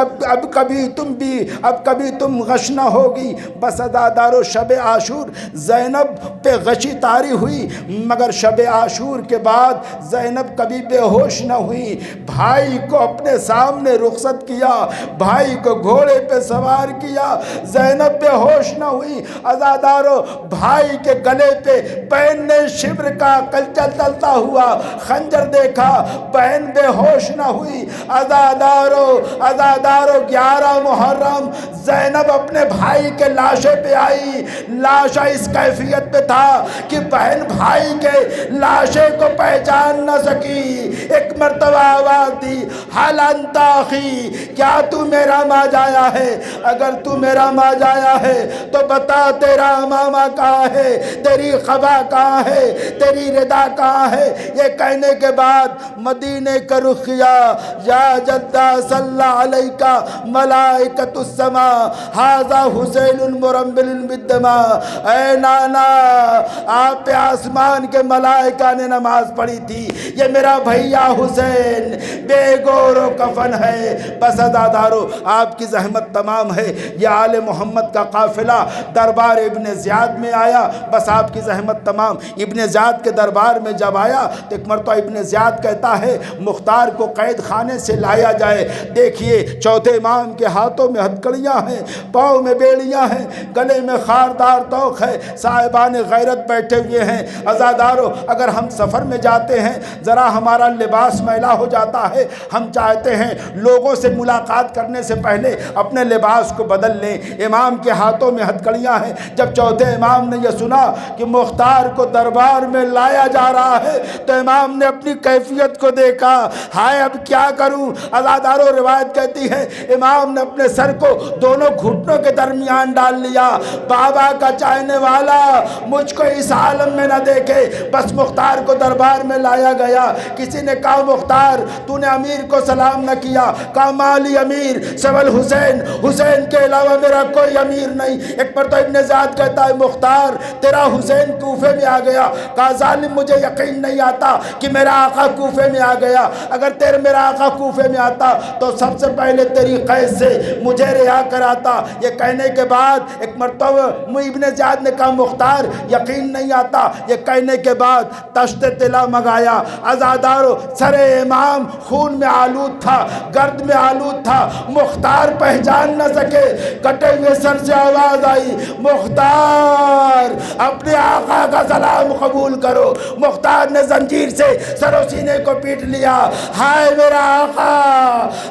کبھی تم غش نہ ہوگی۔ بس عزادارو، شب عاشور زینب پہ غشی طاری ہوئی مگر شب عاشور کے بعد زینب کبھی بے ہوش نہ ہوئی۔ بھائی کو اپنے سامنے رخصت کیا، بھائی کو گھوڑے پہ سوار کیا، زینب بے ہوش نہ ہوئی۔ عزادارو، بھائی کے گلے پہ بہن نے شبر کا کلچل تلتا ہوا خنجر دیکھا، بہن بے ہوش نہ ہوئی۔ عزادارو 11 محرم زینب اپنے بھائی کے لاشے پہ آئی، لاشا اس کیفیت پہ تھا کہ بہن بھائی کے لاشے کو پہچان نہ سکی۔ ایک مرتبہ آواز دی، حل انت اخی، کیا تو میرا ماں جایا ہے؟ اگر تو میرا ماں جایا ہے تو بتا تیرا امامہ کہاں ہے، تیری قبا کہاں ہے، تیری ردا کہاں ہے؟ یہ کہنے کے بعد مدینے کا رخ کیا، یا جدہ صلی علیکہ ملائکۃ السماء ھذا حسین مرمل بالدماء، اے نانا آپ پہ آسمان کے ملائکہ نے نماز پڑھی تھی، یہ میرا بھیا حسین بے گور و کفن ہے۔ بس عزادارو، آپ کی زحمت تمام ہے۔ یہ آل محمد کا قافلہ دربار ابن زیاد میں آیا، بس آپ کی زحمت تمام۔ ابن زیاد کے دربار میں جب آیا تو ایک مرتبہ ابن زیاد کہتا ہے مختار کو قید خانے سے لایا جائے۔ دیکھیے چوتھے امام کے ہاتھوں میں ہتھکڑیاں ہیں، پاؤں میں بیڑیاں ہیں، گلے میں خاردار توق ہے، صاحبان غیرت بیٹھے ہوئے ہیں۔ عزادارو، اگر ہم سفر میں جاتے ہیں ذرا ہمارا لباس میلا ہو جاتا ہے، ہم چاہتے ہیں لوگوں سے ملاقات کرنے سے پہلے اپنے لباس کو بدل لیں۔ امام کے ہاتھوں میں ہتھکڑیاں ہیں۔ جب چوتھے امام نے یہ سنا کہ مختار کو دربار میں لایا جا رہا ہے تو امام نے اپنی کیفیت کو دیکھا، ہائے اب کیا کروں۔ عزادارو، روایت کہتی ہے امام نے اپنے سر کو دونوں گھٹنوں کے درمیان ڈال لیا، بابا کا چاہنے والا مجھ کو اس عالم میں نہ دیکھے، بس مختار کو دربار میں لایا گیا۔ کسی نے کہا مختار تو نے امیر کو سلام نہ کیا، کہا مالی امیر سوال حسین، حسین کے علاوہ میرا کوئی امیر نہیں۔ ایک پر تو ابن زیاد کہتا ہے مختار تیرا حسین کوفے میں آ گیا، کہا ظالم مجھے یقین نہیں آتا کہ میرا آقا کوفے میں آ گیا، اگر میرا آقا کوفے میں آتا تو سب سے پہلے تیری قید سے مجھے رہا کراتا۔ یہ کہنے کے بعد ایک مرتبہ ابن زیاد نے کہا مختار یقین نہیں آتا، یہ کہنے کے بعد تشت طلا منگایا۔ عزادارو، سر امام خون میں آلود تھا، گرد میں آلود تھا، مختار پہچان نہ سکے، کٹے ہوئے سر سے آواز آئی مختار اپنے آقا کا سلام قبول کرو۔ مختار نے زنجیر سے سر و سینے کو پیٹ لیا، ہائے میرا آقا،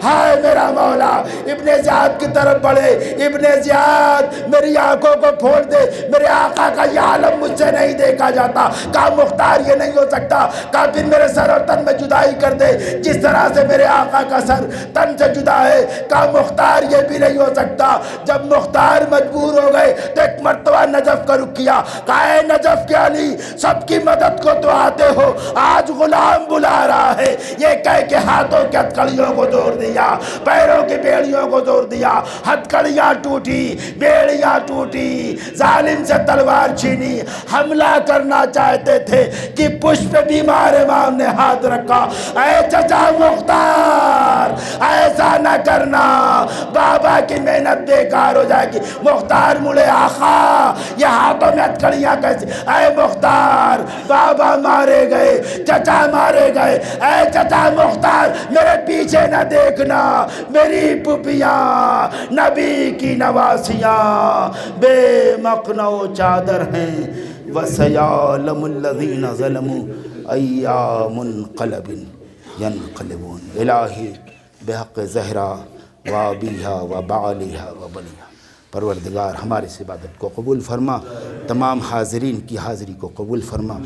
ہائے میرا مولا۔ ابن زیاد کی طرف بڑھے، ابن زیاد میری آنکھوں کو پھوڑ دے، میرے آقا کا یہ عالم مجھ سے نہیں دیکھا جاتا۔ کہا مختار یہ نہیں ہو سکتا، کہا پھر میرے سر اور تن میں جدائی کر دے جس طرح سے میرے آقا کا سر تن سے جدا ہے۔ کہا مختار یہ بھی نہیں ہو سکتا۔ جب مختار مجبور ہو گئے تو ایک مرتبہ نجف کا رخ کیا، کہا اے نجف کے علی سب کی مدد کو تو آتے ہو، آج غلام بلا رہا ہے۔ یہ کہہ کے ہاتھوں کے ہتھکڑیوں کو توڑ دیا، پیروں کی بیڑیوں کو توڑ دیا، ہتھکڑیاں ٹوٹی، بیڑیاں ٹوٹی، ظالم سے تلوار چھینی، حملہ کرنا چاہتے تھے کہ پشپ بیمار امام نے ہاتھ رکھا، اے چچا مختار ایسا نہ کرنا، بابا کی محنت بیکار ہو جائے گی۔ مختار مڑے، آقا یہ ہاتھوں میں ہتھکڑیاں کیسے؟ اے مختار بابا مارے گئے، چچا مارے گئے، اے چچا مختار میرے پیچھے نہ دیکھنا، میری پھپھیاں نبی کی نواسیاں بے مقنع و چادر ہیں، وَسَيَعْلَمُ الَّذِينَ ظَلَمُوا أَيَّ مُنْقَلَبٍ يَنْقَلِبُونَ۔ الہی بحق زہرا وابیہا وبعلیہا وبنیہا، پروردگار ہماری اس عبادت کو قبول فرما، تمام حاضرین کی حاضری کو قبول فرما،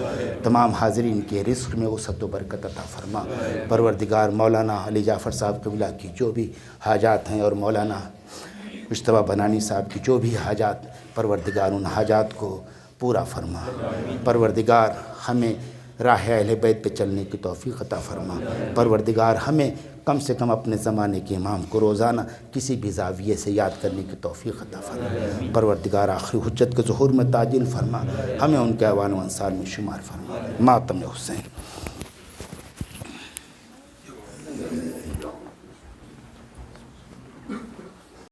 تمام حاضرین کے رزق میں وسعت و برکت عطا فرما۔ پروردگار مولانا علی جعفر صاحب قبلہ کی جو بھی حاجات ہیں اور مولانا مجتبیٰ بنانی صاحب کی جو بھی حاجات، پروردگار ان حاجات کو پورا فرما۔ پروردگار ہمیں راہ اہل بیت پہ چلنے کی توفیق عطا فرما۔ پروردگار ہمیں کم سے کم اپنے زمانے کے امام کو روزانہ کسی بھی زاویے سے یاد کرنے کی توفیق عطا فرما۔ پروردگار آخری حجت کے ظہور میں تعجیل فرما، ہمیں ان کے اعوان و انصار میں شمار فرما۔ ماتم حسین۔